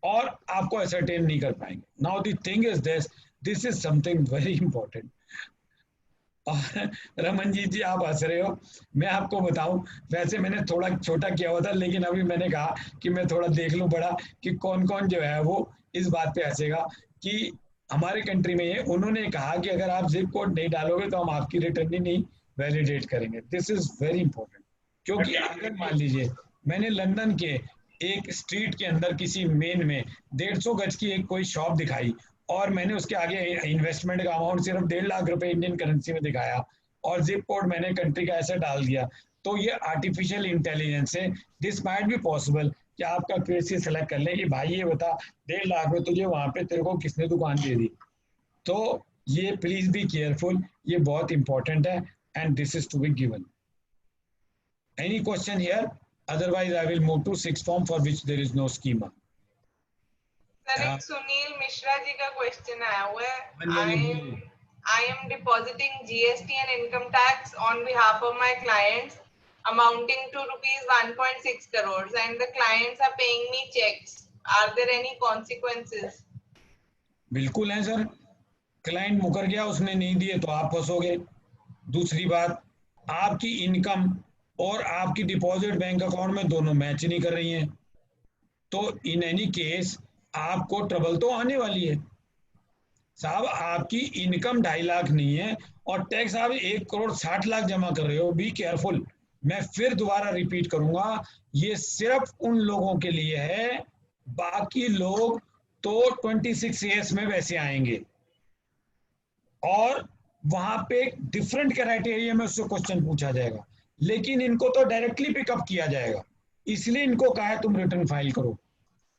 और आपको असरटेन नहीं कर पाएंगे। Now the thing is this is something very important. और रमन जी आप हंस रहे हो, मैं आपको बताऊं वैसे मैंने थोड़ा छोटा किया हुआ था, लेकिन अभी मैंने कहा कि मैं थोड़ा देख लूं बड़ा कि कौन कौन जो है वो इस बात पे हंसेगा कि हमारे कंट्री में ये उन्होंने कहा कि अगर आप जिप कोड नहीं डालोगे तो हम आपकी रिटर्न ही नहीं वैलिडेट करेंगे। दिस इज वेरी इंपॉर्टेंट, क्योंकि अगर मान लीजिए मैंने लंदन के एक स्ट्रीट के अंदर किसी मेन में 150 गज की एक कोई शॉप दिखाई और मैंने उसके आगे इन्वेस्टमेंट का अमाउंट सिर्फ 1.5 लाख रुपए इंडियन करेंसी में दिखाया और जिप कोड मैंने कंट्री का ऐसा डाल दिया, तो ये आर्टिफिशियल इंटेलिजेंस है। दिस माइट बी पॉसिबल कि आपका क्वेश्चन सेलेक्ट कर ले कि भाई ये बता 1.5 लाख में तुझे वहां पे तेरे को किसने दुकान दे दी। तो ये प्लीज बी केयरफुल, ये बहुत इंपॉर्टेंट है and this is to be given. Any question here? Otherwise, I will move to 6th form for which there is no schema. Sir एक सुनील मिश्रा जी का क्वेश्चन आया हुआ है। I am depositing GST and income tax on behalf of my clients amounting to rupees 1.6 crores and the clients are paying me checks. Are there any consequences? बिल्कुल है sir. Client मुकर गया, उसने नहीं दिए तो आप फंसोगे। दूसरी बात, आपकी इनकम और आपकी डिपॉजिट बैंक अकाउंट में दोनों मैच नहीं कर रही हैं, तो इन एनी केस आपको ट्रबल तो आने वाली है। साहब आपकी इनकम 2.5 लाख नहीं है और टैक्स आप 1 करोड़ 60 लाख जमा कर रहे हो। Be careful. मैं फिर दोबारा रिपीट करूंगा, ये सिर्फ उन लोगों के लिए है, बाकी लोग तो 26 ईयर्स में वैसे आएंगे और वहां पे डिफरेंट क्राइटेरिया में उससे क्वेश्चन पूछा जाएगा, लेकिन इनको तो डायरेक्टली पिकअप किया जाएगा। इसलिए इनको कहा है तुम रिटर्न फाइल करो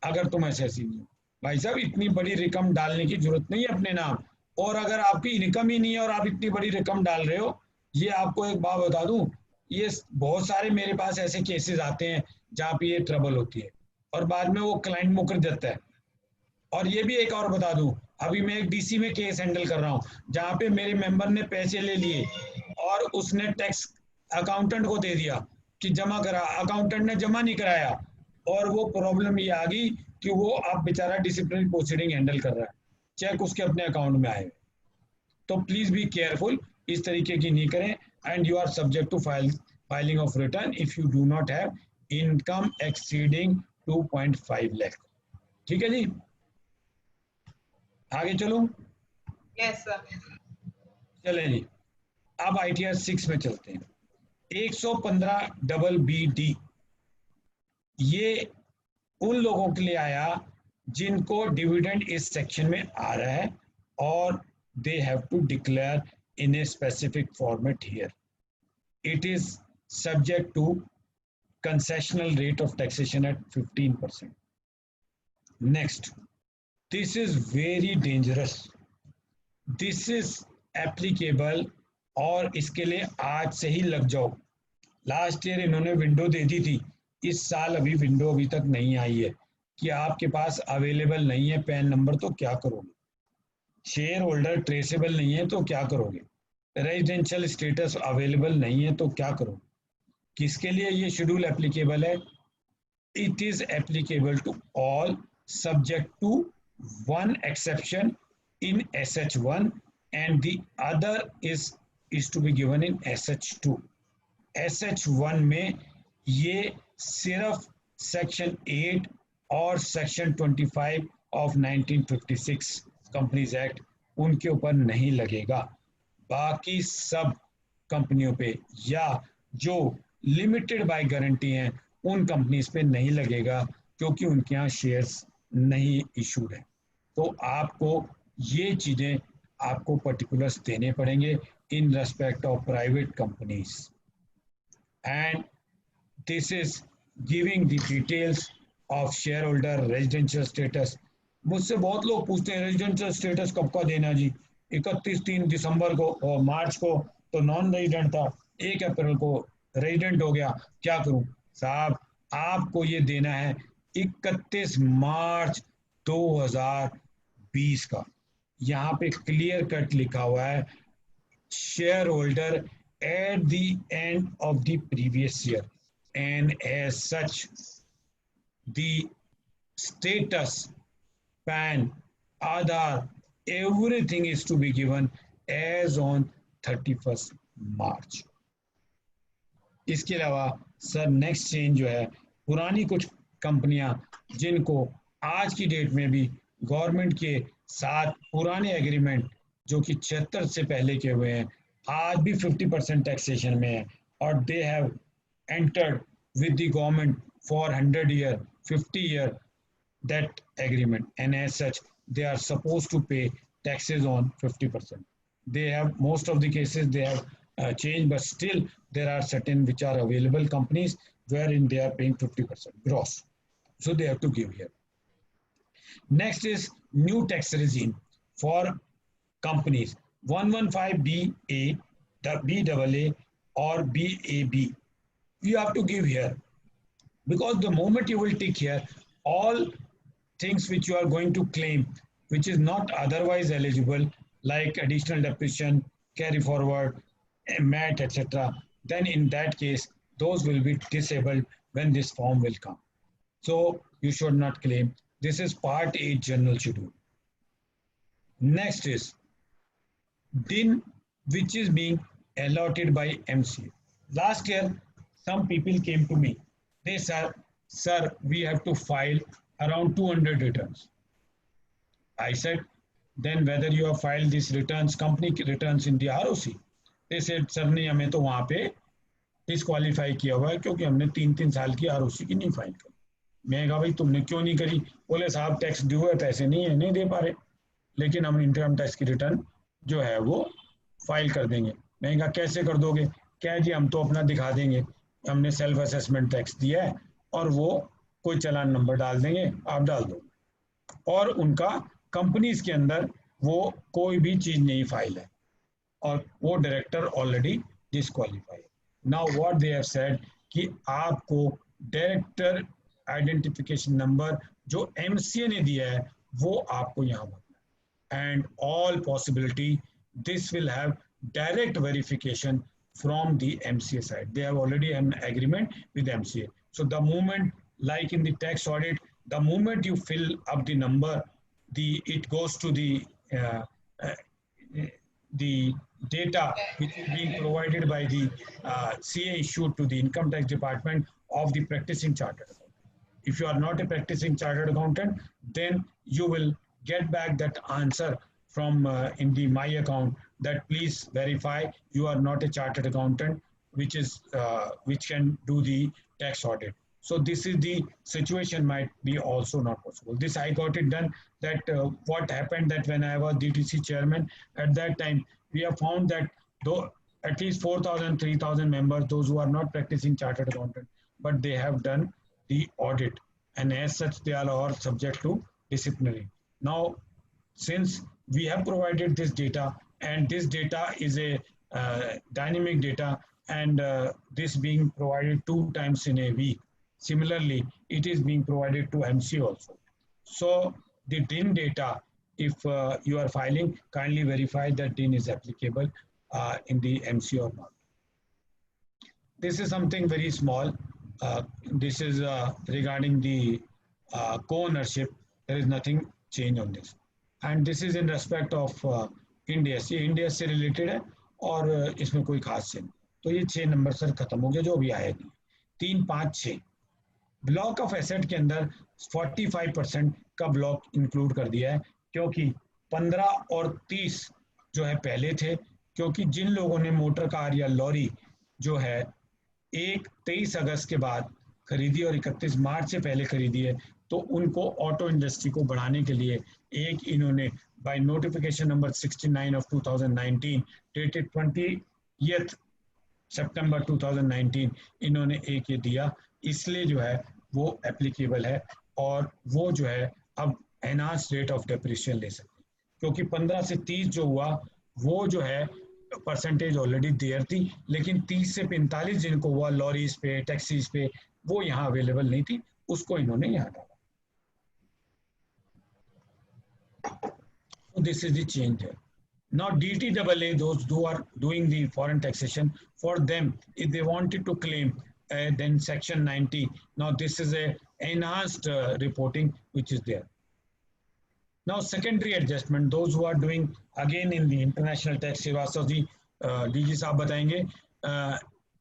अगर तुम एसएससी नहीं हो। भाई साहब इतनी बड़ी रकम डालने की जरूरत नहीं है अपने नाम, और अगर आपकी इनकम ही नहीं है और आप इतनी बड़ी रकम डाल रहे हो, ये आपको एक बात बता दूं, ये बहुत सारे मेरे पास ऐसे केसेस आते हैं जहाँ पे ये ट्रबल होती है और बाद में वो क्लाइंट मुकर जाता है। और ये भी एक और बता दूं, अभी मैं एक डीसी में केस हैंडल कर रहा हूँ जहाँ पे मेरे मेंबर ने पैसे ले लिए और उसने टैक्स अकाउंटेंट को दे दिया कि जमा करा, अकाउंटेंट ने जमा नहीं कराया और वो प्रॉब्लम ये आ गई कि वो आप बेचारा डिसिप्लिनरी प्रोसीडिंग हैंडल कर रहा है, चेक उसके अपने अकाउंट में आए। तो प्लीज बी केयरफुल, इस तरीके की नहीं करें. And you are subject to filing of return if you do not have income exceeding 2.5 lakh. ठीक है जी, आगे चलो. Yes, sir. चले जी, अब ITR 6 में चलते हैं. 115BBD ये उन लोगों के लिए आया जिनको डिविडेंड इस सेक्शन में आ रहा है और they have to declare in a specific format here. It is subject to concessional rate of taxation at 15%. Next, this is very dangerous. This is applicable और इसके लिए आज से ही लग जाओ. लास्ट ईयर इन्होंने विंडो दे दी थी, इस साल अभी विंडो अभी तक नहीं आई है कि आपके पास अवेलेबल नहीं है पैन नंबर तो क्या करोगे, शेयर होल्डर ट्रेसेबल नहीं है तो क्या करोगे, रेजिडेंशियल स्टेटस अवेलेबल नहीं है तो क्या करोगे. किसके लिए ये शेड्यूल एप्लीकेबल है? It is applicable to all subject to one exception in SH1 and the other is to be given in SH2. SH1 में ये सिर्फ सेक्शन 8 और सेक्शन 25 ऑफ 1956 कंपनीज एक्ट उनके ऊपर नहीं लगेगा. बाकी सब कंपनियों पे या जो लिमिटेड बाय गारंटी हैं उन कंपनीज पे नहीं लगेगा क्योंकि उनके यहाँ शेयर्स नहीं इशूड है. तो आपको ये चीजें आपको पर्टिकुलर्स देने पड़ेंगे in respect of private companies. And this is giving the details of share holder residential status. मुझसे बहुत लोग पूछते हैं रेजिडेंशियल स्टेटस कब का देना जी. 31 दिसंबर को और मार्च को तो नॉन रेजिडेंट था, 1 अप्रैल को रेजिडेंट हो गया, क्या करूं साहब. आपको ये देना है 31 मार्च 2020 का. यहाँ पे क्लियर कट लिखा हुआ है share holder at the end of the previous year and as such the status PAN Aadhaar everything is to be given as on 31st March. इसके अलावा सर नेक्स्ट चेंज जो है, पुरानी कुछ कंपनियां जिनको आज की डेट में भी गवर्नमेंट के साथ पुराने एग्रीमेंट जो कि 76 से पहले के हुए हैं आज भी 50% टैक्सेशन में है और they have entered with the government for 100 year 50 year that agreement and as such they are supposed to pay taxes on 50%. They have most of the cases they have changed, but still there are certain which are available companies wherein they are paying 50% gross. So they have to give here. Next is new tax regime for companies 115BA, BAA or BAB. You have to give here because the moment you will tick here all things which you are going to claim which is not otherwise eligible like additional depreciation, carry forward, MAT, etc. then in that case those will be disabled when this form will come. So you should not claim. This is part 8 general schedule. Next is DIN which is being allotted by MCA. Last year some people came to me. They said, sir, we have to file around 200 returns. I said, then whether you have filed these returns, company returns in the ROC. They said, sir, नहीं हमें तो वहाँ पे disqualify किया हुआ है क्योंकि हमने 3-3 साल की ROC की नहीं फाइल करी. मैं कहा भाई तुमने क्यों नहीं करी? बोले साहब टैक्स ड्यू है, पैसे नहीं है, नहीं दे पा रहे, लेकिन हम इनकम टैक्स की रिटर्न जो है वो फाइल कर देंगे. मैं कहा कैसे कर दोगे? क्या जी हम तो अपना दिखा देंगे, हमने सेल्फ असेसमेंट टैक्स दिया है और वो कोई चालान नंबर डाल देंगे, आप डाल दो. और उनका कंपनीज के अंदर वो कोई भी चीज नहीं फाइल है और वो director already disqualify. Now what they have said कि आपको डायरेक्टर आइडेंटिफिकेशन नंबर जो MCA ने दिया है वो आपको यहाँ भरना है. And all possibility this will have direct verification from the MCA side. They have already an agreement with MCA. So the moment, like in the tax audit, the moment you fill up the number, it goes to the data which is being provided by the CA issued to the income tax department of the practicing chartered accountant. If you are not a practicing chartered accountant, then you will get back that answer from in the My Account that please verify you are not a chartered accountant which can do the tax audit. So this is the situation might be also not possible. This I got it done. That what happened that when I was DTC chairman at that time, we have found that though at least 4,000, 3,000 members, those who are not practicing chartered accountant, but they have done the audit, and as such they are all subject to disciplinary. Now, since we have provided this data, and this data is a dynamic data, and this being provided 2 times in a week. Similarly, it is being provided to MC also. So the DIN data, if you are filing, kindly verify that DIN is applicable in the MC or not. This is something very small. This is regarding the co-ownership. There is nothing change on this. And this is in respect of India. ये India से related है और इसमें कोई खास नहीं. तो ये 6 नंबर सर खत्म हो गया जो अभी आया नहीं. 3, 5, 6 ब्लॉक ऑफ एसेट के अंदर 45% का ब्लॉक इंक्लूड कर दिया है, क्योंकि 15 और 30 जो है पहले थे, क्योंकि जिन लोगों ने मोटर कार या लॉरी जो है 23 अगस्त के बाद खरीदी और 31 मार्च से पहले खरीदी है, तो उनको ऑटो इंडस्ट्री को बढ़ाने के लिए एक इन्होंने by notification number 69 of 2019 dated 20th सितंबर 2019 इन्होंने एक ये दिया, इसलिए जो है वो एप्लीकेबल है और वो जो है अब एनहांस रेट ऑफ डेप्रिसिएशन ले सकते हैं, क्योंकि 15 से 30 जो हुआ वो जो है परसेंटेज ऑलरेडी देयर थी, लेकिन 30 से 45 जिनको हुआ लॉरीज पे टैक्सीज पे वो यहाँ अवेलेबल नहीं थी, उसको इन्होंने यहाँ डाला. So this is the change here. Now DTAA, those who are doing the foreign taxation, for them if they wanted to claim then section 90, now this is a enhanced reporting which is there. Now secondary adjustment, those who are doing again in the international tax, Srivastava ji DG साहब बताएंगे.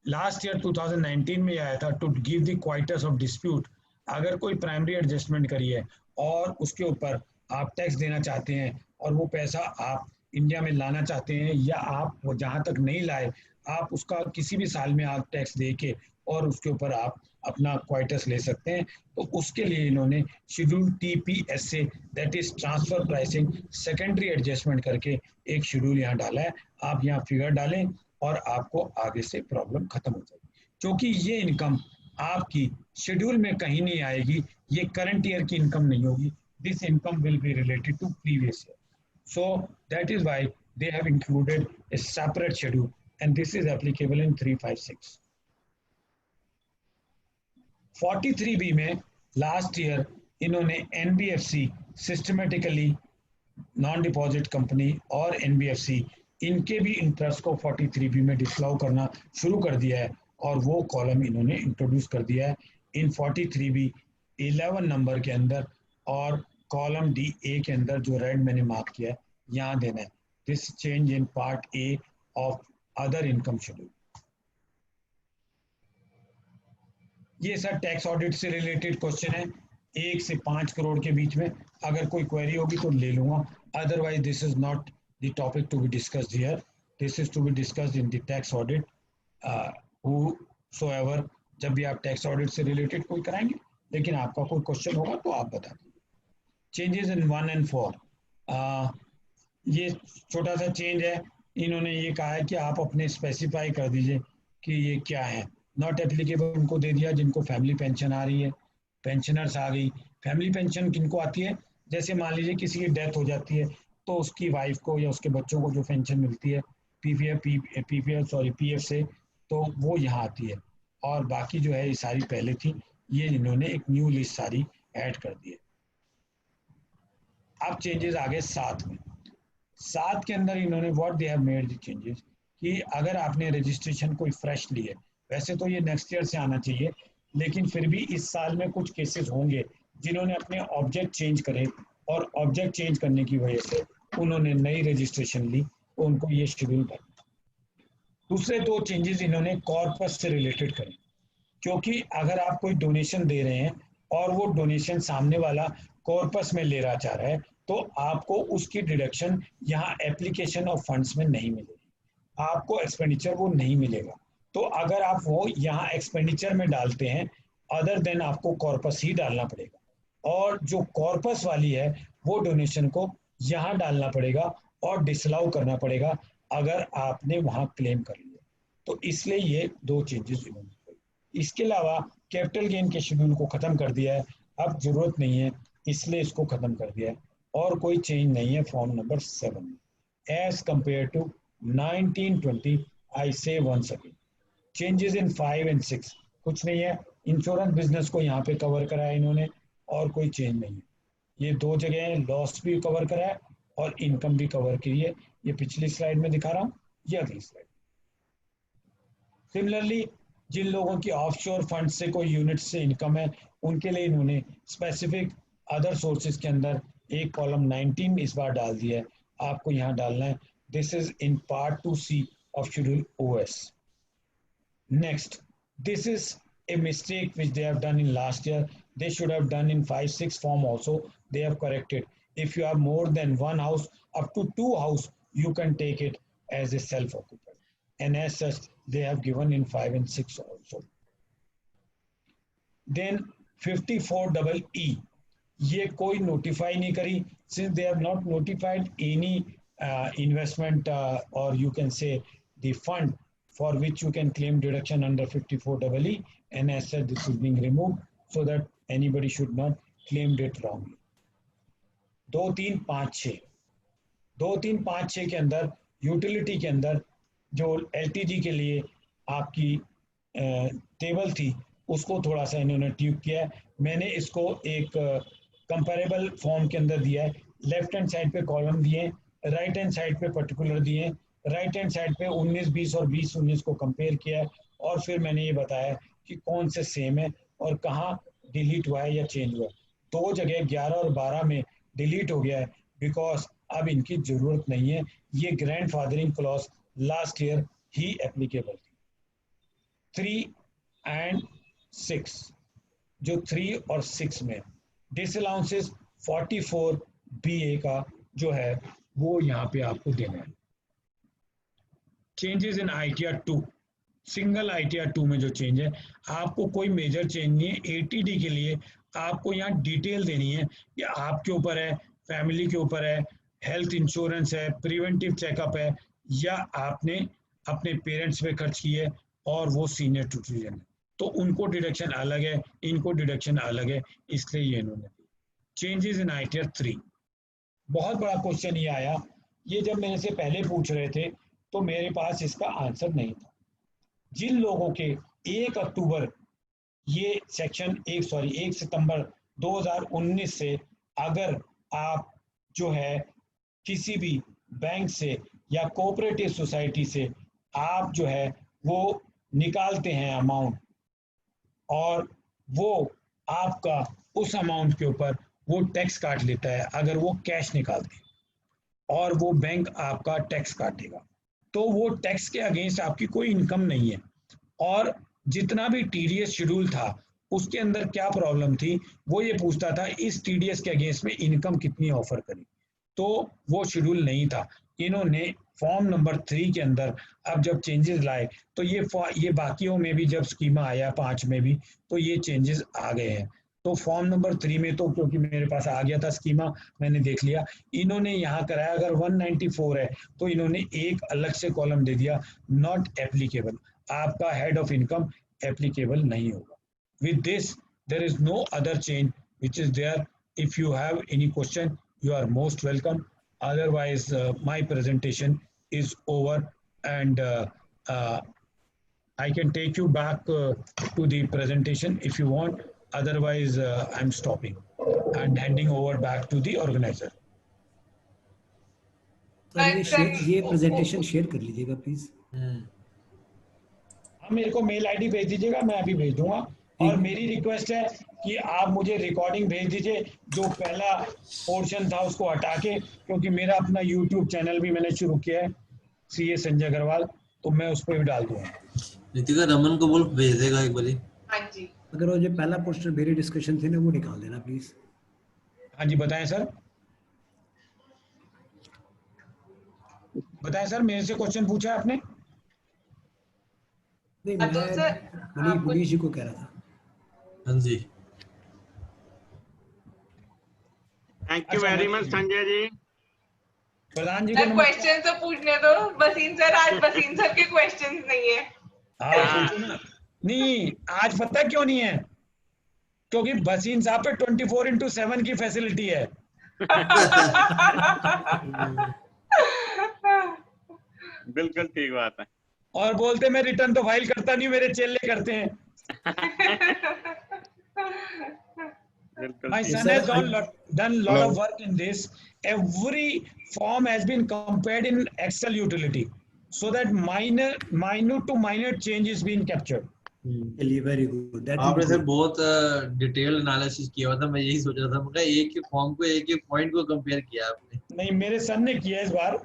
Last year 2019 में आया था to give the quietus of dispute. अगर कोई primary adjustment करी है और उसके ऊपर आप टैक्स देना चाहते हैं और वो पैसा आप इंडिया में लाना चाहते हैं, या आप वो जहाँ तक नहीं लाए आप उसका किसी भी साल में आप टैक्स दे के और उसके ऊपर आप अपना क्वाइटस ले सकते हैं, तो उसके लिए इन्होंने schedule TPSA that is transfer pricing secondary adjustment करके एक शेड्यूल यहाँ डाला है. आप यहाँ फिगर डालें और आपको आगे से प्रॉब्लम खत्म हो जाएगी, क्योंकि ये इनकम आपकी शेड्यूल में कहीं नहीं आएगी, ये करंट ईयर की इनकम नहीं होगी. This income will be related to previous year. So that is why they have included a separate schedule, and this is applicable in 356. 43B में last year इन्होंने NBFC systematically non-deposit company और NBFC इनके भी interest को 43B में डिस्लॉव करना शुरू कर दिया है, और वो कॉलम इन्होंने इंट्रोड्यूस कर दिया है इन 43B 11 नंबर के अंदर, और कॉलम DA के अंदर जो रेड मैंने मार्क किया है यहाँ देना है. This change in part A of other income schedule. ये सर टैक्स ऑडिट से रिलेटेड क्वेश्चन है, 1 से 5 करोड़ के बीच में. अगर कोई क्वेरी होगी तो ले लूंगा, otherwise this is not the topic to be discussed here. This is to be discussed in the tax audit. Whosoever जब भी आप टैक्स ऑडिट से रिलेटेड कोई कराएंगे, लेकिन आपका कोई क्वेश्चन होगा तो आप बता दीजिए. चेंजेस इन 1 and 4, ये छोटा सा चेंज है. इन्होंने ये कहा है कि आप अपने स्पेसिफाई कर दीजिए कि ये क्या है. नॉट एप्लीकेबल उनको दे दिया जिनको फैमिली पेंशन आ रही है, पेंशनर्स आ गई. फैमिली पेंशन किनको आती है, जैसे मान लीजिए किसी की डेथ हो जाती है तो उसकी वाइफ को या उसके बच्चों को जो पेंशन मिलती है PF से, तो वो यहाँ आती है. और बाकी जो है ये सारी पहले थी, ये इन्होंने एक न्यू लिस्ट सारी ऐड कर दी है. अब चेंजेस आ गए 7 में. 7 के अंदर इन्होंने what they have made the changes कि अगर आपने रजिस्ट्रेशन कोई फ्रेश ली है, वैसे तो ये नेक्स्ट ईयर से आना चाहिए, लेकिन फिर भी इस साल में कुछ केसेस होंगे जिन्होंने अपने ऑब्जेक्ट चेंज करे और ऑब्जेक्ट चेंज करने की वजह से उन्होंने नई रजिस्ट्रेशन ली, तो उनको ये शेड्यूल दूसरे दो चेंजेस इन्होंने कॉर्पस से रिलेटेड करे, क्योंकि अगर आप कोई डोनेशन दे रहे हैं और वो डोनेशन सामने वाला कॉर्पस में लेना चाह रहा है, तो आपको उसकी डिडक्शन यहाँ एप्लीकेशन ऑफ फंड्स में नहीं मिलेगी, आपको एक्सपेंडिचर वो नहीं मिलेगा। तो अगर आप वो यहाँ एक्सपेंडिचर में डालते हैं, अदर देन आपको कॉर्पस ही डालना पड़ेगा, और जो कॉर्पस वाली है वो डोनेशन को यहाँ डालना पड़ेगा और डिसअलाउ करना पड़ेगा अगर आपने वहाँ क्लेम कर लिया। तो इसलिए ये दो चेंजेस इन्होंने किए। इसके अलावा कैपिटल गेन के शेड्यूल को खत्म कर दिया है, अब जरूरत नहीं है इसलिए इसको खत्म कर दिया है, और कोई चेंज नहीं है फॉर्म नंबर 7 में as compare to 1920। I say once again, changes in 5 and 6 कुछ नहीं है। इंश्योरेंस बिजनेस को यहाँ पे कवर कराया इन्होंने और कोई चेंज नहीं है। ये दो जगह लॉस भी कवर कराया और इनकम भी कवर की है, ये पिछली स्लाइड में दिखा रहा हूँ, ये अगली स्लाइड। सिमिलरली जिन लोगों की ऑफशोर फंड से कोई यूनिट से इनकम है, उनके लिए इन्होंने स्पेसिफिक अदर सोर्सेज के अंदर एक कॉलम 19 इस बार डाल दिया है, आपको यहाँ डालना है। This is in part 2C of schedule OS. Next, this is a mistake which they have done in last year. They should have done in 5-6 form also. They have corrected. If you have more than one house, up to 2 house, you can take it as a self-occupied. And as such, they have given in 5 and 6 also. Then 54EE. ये कोई notify नहीं करी, since they have not notified any investment or you can say the fund for which you can claim deduction under 54EE, and as such this is being removed so that anybody should not claim it wrongly. 2, 3, 5, 6 2, 3, 5, 6 के अंदर utility के अंदर जो LTG के लिए आपकी table थी उसको थोड़ा सा इन्होंने ट्यूब किया है। मैंने इसको एक कंपेरेबल फॉर्म के अंदर दिया है। लेफ्ट हैंड साइड पे कॉलम दिए हैं, राइट हैंड साइड पे पर्टिकुलर दिए हैं। राइट हैंड साइड पे 19-20 और 20-19 को कंपेयर किया है, और फिर मैंने ये बताया कि कौन से सेम है और कहाँ डिलीट हुआ है या चेंज हुआ है। दो जगह 11 और 12 में डिलीट हो गया है बिकॉज अब इनकी जरूरत नहीं है। ये grandfathering clause last year ही एप्लीकेबल थी। 3 and 6 जो 3 और 6 में डिसअलाउंसेस 44BA का जो है वो यहाँ पे आपको देना है। Changes in ITR 2, single ITR 2 में जो चेंज है, आपको कोई मेजर चेंज नहीं है। ATD के लिए आपको यहाँ डिटेल देनी है कि आपके ऊपर है, फैमिली के ऊपर है, हेल्थ इंश्योरेंस है, प्रिवेंटिव चेकअप है, या आपने अपने पेरेंट्स पे खर्च की है और वो सीनियर सिटीजन है, तो उनको डिडक्शन अलग है, इनको डिडक्शन अलग है, इसलिए ये इन्होंने। चेंजेस इन ITR 3, बहुत बड़ा क्वेश्चन ये आया, ये जब मेरे से पहले पूछ रहे थे तो मेरे पास इसका आंसर नहीं था। जिन लोगों के 1 अक्टूबर ये सेक्शन 1 सितंबर 2019 से अगर आप जो है किसी भी बैंक से या कोऑपरेटिव सोसाइटी से आप जो है वो निकालते हैं अमाउंट, और वो आपका उस अमाउंट के ऊपर वो टैक्स काट लेता है अगर वो कैश निकालते हैं, और वो बैंक आपका टैक्स काटेगा, तो वो टैक्स के अगेंस्ट आपकी कोई इनकम नहीं है। और जितना भी TDS शेड्यूल था उसके अंदर क्या प्रॉब्लम थी, वो ये पूछता था इस TDS के अगेंस्ट में इनकम कितनी ऑफर करी, तो वो शेड्यूल नहीं था। इन्होंने फॉर्म नंबर 3 के अंदर अब जब चेंजेस लाए तो ये बाकियों में भी जब स्कीमा आया 5 में भी तो ये चेंजेस आ गए हैं। तो फॉर्म नंबर 3 में तो क्योंकि मेरे पास आ गया था स्कीमा, मैंने देख लिया, इन्होंने यहाँ कराया अगर 194 है तो इन्होंने एक अलग से कॉलम दे दिया नॉट एप्लीकेबल, आपका हेड ऑफ इनकम एप्लीकेबल नहीं होगा। With this there is no other change which is there. If you have any question you are most welcome. Otherwise my presentation is over, and I can take you back to the presentation if you want. Otherwise I'm stopping and handing over back to the organizer. ये presentation share कर लीजिएगा please. हाँ, मेरे को mail ID भेज दीजिएगा, मैं अभी भेज दूंगा। और मेरी रिक्वेस्ट है कि आप मुझे रिकॉर्डिंग भेज दीजिए, जो पहला पोर्शन था उसको हटा के, क्योंकि मेरा अपना यूट्यूब चैनल भी मैंने शुरू किया है, CA संजय अग्रवाल, तो मैं उस पर भी डाल दूंगा। नितिका रमन को बोल भेज देगा एक बारी। हाँ जी। अगर वो जो पहला पोस्टर मेरी डिस्कशन थी ना वो निकाल देना प्लीज। हाँ जी बताएं सर। बताएं सर, मेरे से क्वेश्चन पूछा है आपने? नहीं अतुल मैं सर, आप पुनीश जी को कह रहा था। हाँ जी। Thank you very much Sanjay ji. Pradhan ji को सर क्वेश्चन तो पूछने दो। बसीन सर, आज बसीन सर के क्वेश्चंस नहीं है। हाँ पूछो ना। नहीं आज पता क्यों नहीं है? क्योंकि बसीन साहब पे 24/7 की फैसिलिटी है। बिल्कुल ठीक बात है। और बोलते मैं रिटर्न तो फाइल करता नहीं, मेरे चेले करते हैं। बिल्कुल My ठीक। son has done lot of work in this. Every form has been compared in Excel utility, so that minute to minute change is being captured. चलिए वेरी गुड। दैट आपने सर बहुत डिटेल एनालिसिस किया हुआ था। मैं यही सोच रहा था, मैं एक ही फॉर्म को एक ही पॉइंट को कंपेयर किया आपने। नहीं मेरे सन ने किया इस बार।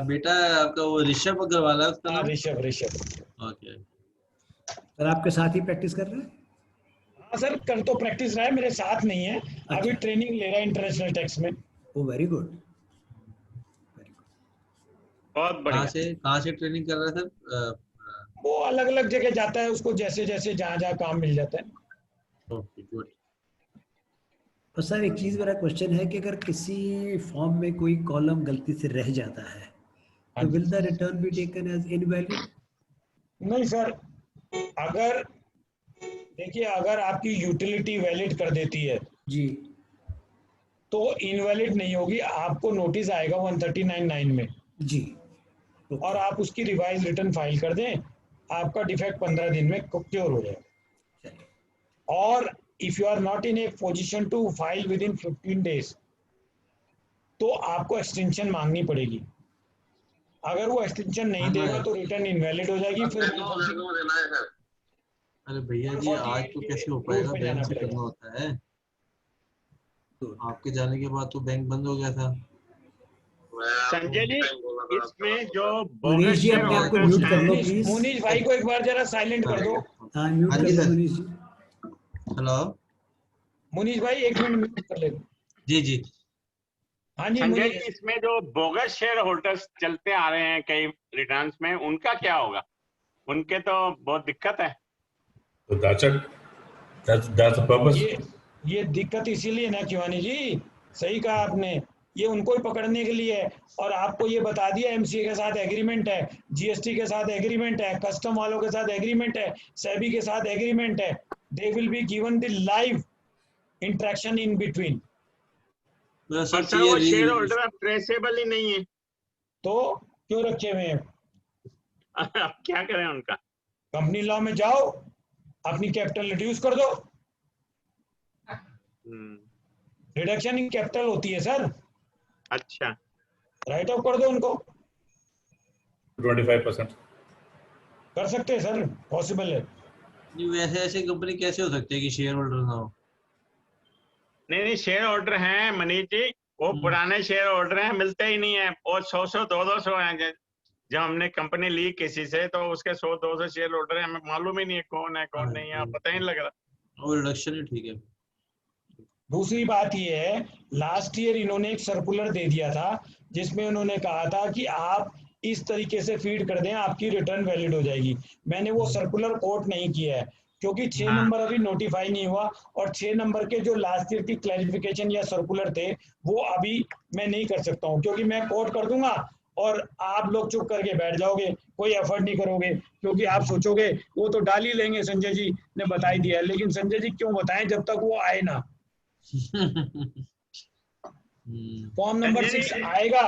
बेटा आपका वो ऋषभ अग्रवाल है उसका नाम? ऋषभ। ओके। सर आपके साथ ही प्रैक्टिस कर रहे हैं? हाँ सर कर तो प्रैक्टिस रहा है, मेरे साथ नहीं है। अभी ट्रेनिंग ले रहा है इंटरनेशनल टैक्स में। ओ वेरी गुड। बहुत बढ़िया। कहाँ से ट्रेनिंग कर रहा है सर? वो अलग अलग जगह जाता है, उसको जैसे जैसे जहाँ जहाँ काम मिल जाता है। Okay good. तो सर एक चीज मेरा क्वेश्चन है कि अगर किसी फॉर्म में कोई कॉलम गलती से रह जाता है तो will the return be taken as invalid? नहीं सर, अगर देखिए अगर आपकी यूटिलिटी वैलिड कर देती है जी तो इनवैलिड नहीं होगी, आपको नोटिस आएगा 139(9) में जी। और आप उसकी रिवाइज रिटर्न फाइल कर दें, आपका डिफेक्ट 15 दिन में क्योर हो जाएगा। और if you are not in a position to file within 15 days तो आपको एक्सटेंशन मांगनी पड़ेगी। अगर वो एक्सटेंशन नहीं देगा तो रिटर्न इनवैलिड हो जाएगी। फिर अरे भैया जी आज तो कैसे हो पाएगा, बैंक से करना होता है। आपके जाने के बाद तो बैंक बंद हो गया था। संजय जी इसमें जो मुनीश जी अपने आप को म्यूट कर लो प्लीज। मुनीश भाई को एक बार जरा साइलेंट कर दो। हाँ म्यूट कर दो मुनीश जी। हेलो मुनीश भाई 1 मिनट म्यूट कर ले। जी जी। हाँ जी संजय जी मुनीश। इसमें जो बोगस शेयर होल्डर्स चलते आ रहे हैं कई रिटर्न्स में, उनका क्या होगा? उनके तो बहुत दिक्कत है। So that's the purpose. ये दिक्कत इसीलिए ना शिवानी जी, सही कहा आपने, ये उनको ही पकड़ने के लिए है। और आपको ये बता दिया एमसीए के साथ एग्रीमेंट है, जीएसटी के साथ एग्रीमेंट है, कस्टम वालों के साथ एग्रीमेंट है, सेबी के साथ एग्रीमेंट है। They will be given the live interaction in between. पर सर वो शेयर होल्डर ट्रेसेबल ही नहीं है तो क्यों रखे हुए हैं? अब क्या करें उनका? कंपनी लॉ में जाओ, अपनी कैपिटल रिड्यूस कर दो। रिडक्शन इन कैपिटल होती है सर। अच्छा, राइट ऑफ कर दो उनको। 25% कर सकते हैं सर, पॉसिबल है। नहीं वैसे ऐसे कंपनी कैसे हो सकती है कि शेयर होल्डर ना हो? नहीं शेयर होल्डर हैं मनीष जी, वो पुराने शेयर होल्डर हैं, मिलते ही नहीं है। और 100 200 हैं। जब हमने कंपनी ली किसी से तो उसके 100 200 शेयर होल्डर हैं, हमें मालूम ही नहीं है कौन है कौन नहीं है, पता ही नहीं लग रहा। वो रिडक्शन ही ठीक है। दूसरी बात ये है, लास्ट ईयर इन्होंने एक सर्कुलर दे दिया था जिसमें उन्होंने कहा था कि आप इस तरीके से फीड कर दें, आपकी रिटर्न वैलिड हो जाएगी। मैंने वो सर्कुलर कोट नहीं किया है क्योंकि 6 नंबर अभी नोटिफाई नहीं हुआ और 6 नंबर के जो लास्ट ईयर की क्लैरिफिकेशन या सर्कुलर थे वो अभी मैं नहीं कर सकता हूँ, क्योंकि मैं कोट कर दूंगा और आप लोग चुप करके बैठ जाओगे, कोई एफर्ट नहीं करोगे, क्योंकि आप सोचोगे वो तो डाल ही लेंगे, संजय जी ने बता ही दिया है। लेकिन संजय जी क्यों बताएं जब तक वो आए ना। फॉर्म नंबर 6 आएगा,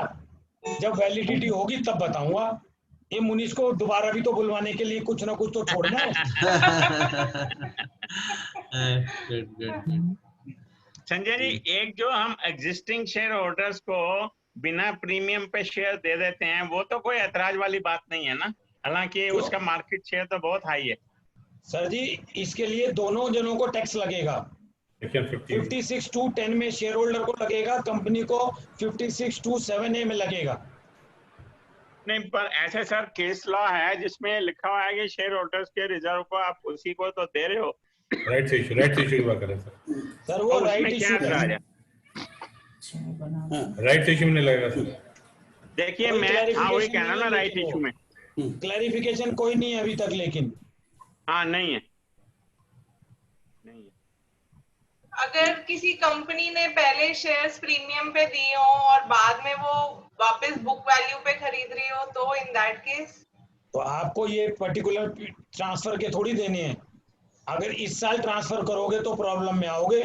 जब वैलिडिटी होगी तब बताऊंगा। ये मुनीष को दोबारा भी तो बुलवाने के लिए कुछ ना कुछ तो छोड़ना है। संजय जी एक जो हम एग्जिस्टिंग शेयर होल्डर्स को बिना प्रीमियम पे शेयर दे देते हैं, वो तो कोई ऐतराज वाली बात नहीं है ना, हालांकि उसका मार्केट शेयर तो बहुत हाई है। सर जी इसके लिए दोनों जनों को टैक्स लगेगा। 56(2)(10) में शेयर होल्डर को लगेगा, कंपनी को 56(2)(7)(a) में लगेगा। नहीं, पर ऐसे सर केस लॉ है जिसमें लिखा हुआ है कि शेयर होल्डर्स के रिजर्व को आप उसी को तो दे रहे हो। राइट इशू की बात करें सर। सर वो तो राइट उसमें क्या इशू एतराज है? राइट इशू में नहीं लगेगा सर। देखिए कोई मैं वही clarification कह रहा हूँ ना, नहीं है राइट लेकिन इशू में। क्लैरिफिकेशन कोई नहीं है अभी तक, लेकिन हाँ नहीं है, नहीं है। अगर किसी कंपनी ने पहले शेयर्स प्रीमियम पे दिए हो और बाद में वो वापस बुक वैल्यू पे खरीद रही हो, तो इन दैट केस तो आपको ये पर्टिकुलर ट्रांसफर के थोड़ी देने हैं। अगर इस साल ट्रांसफर करोगे तो प्रॉब्लम में आओगे।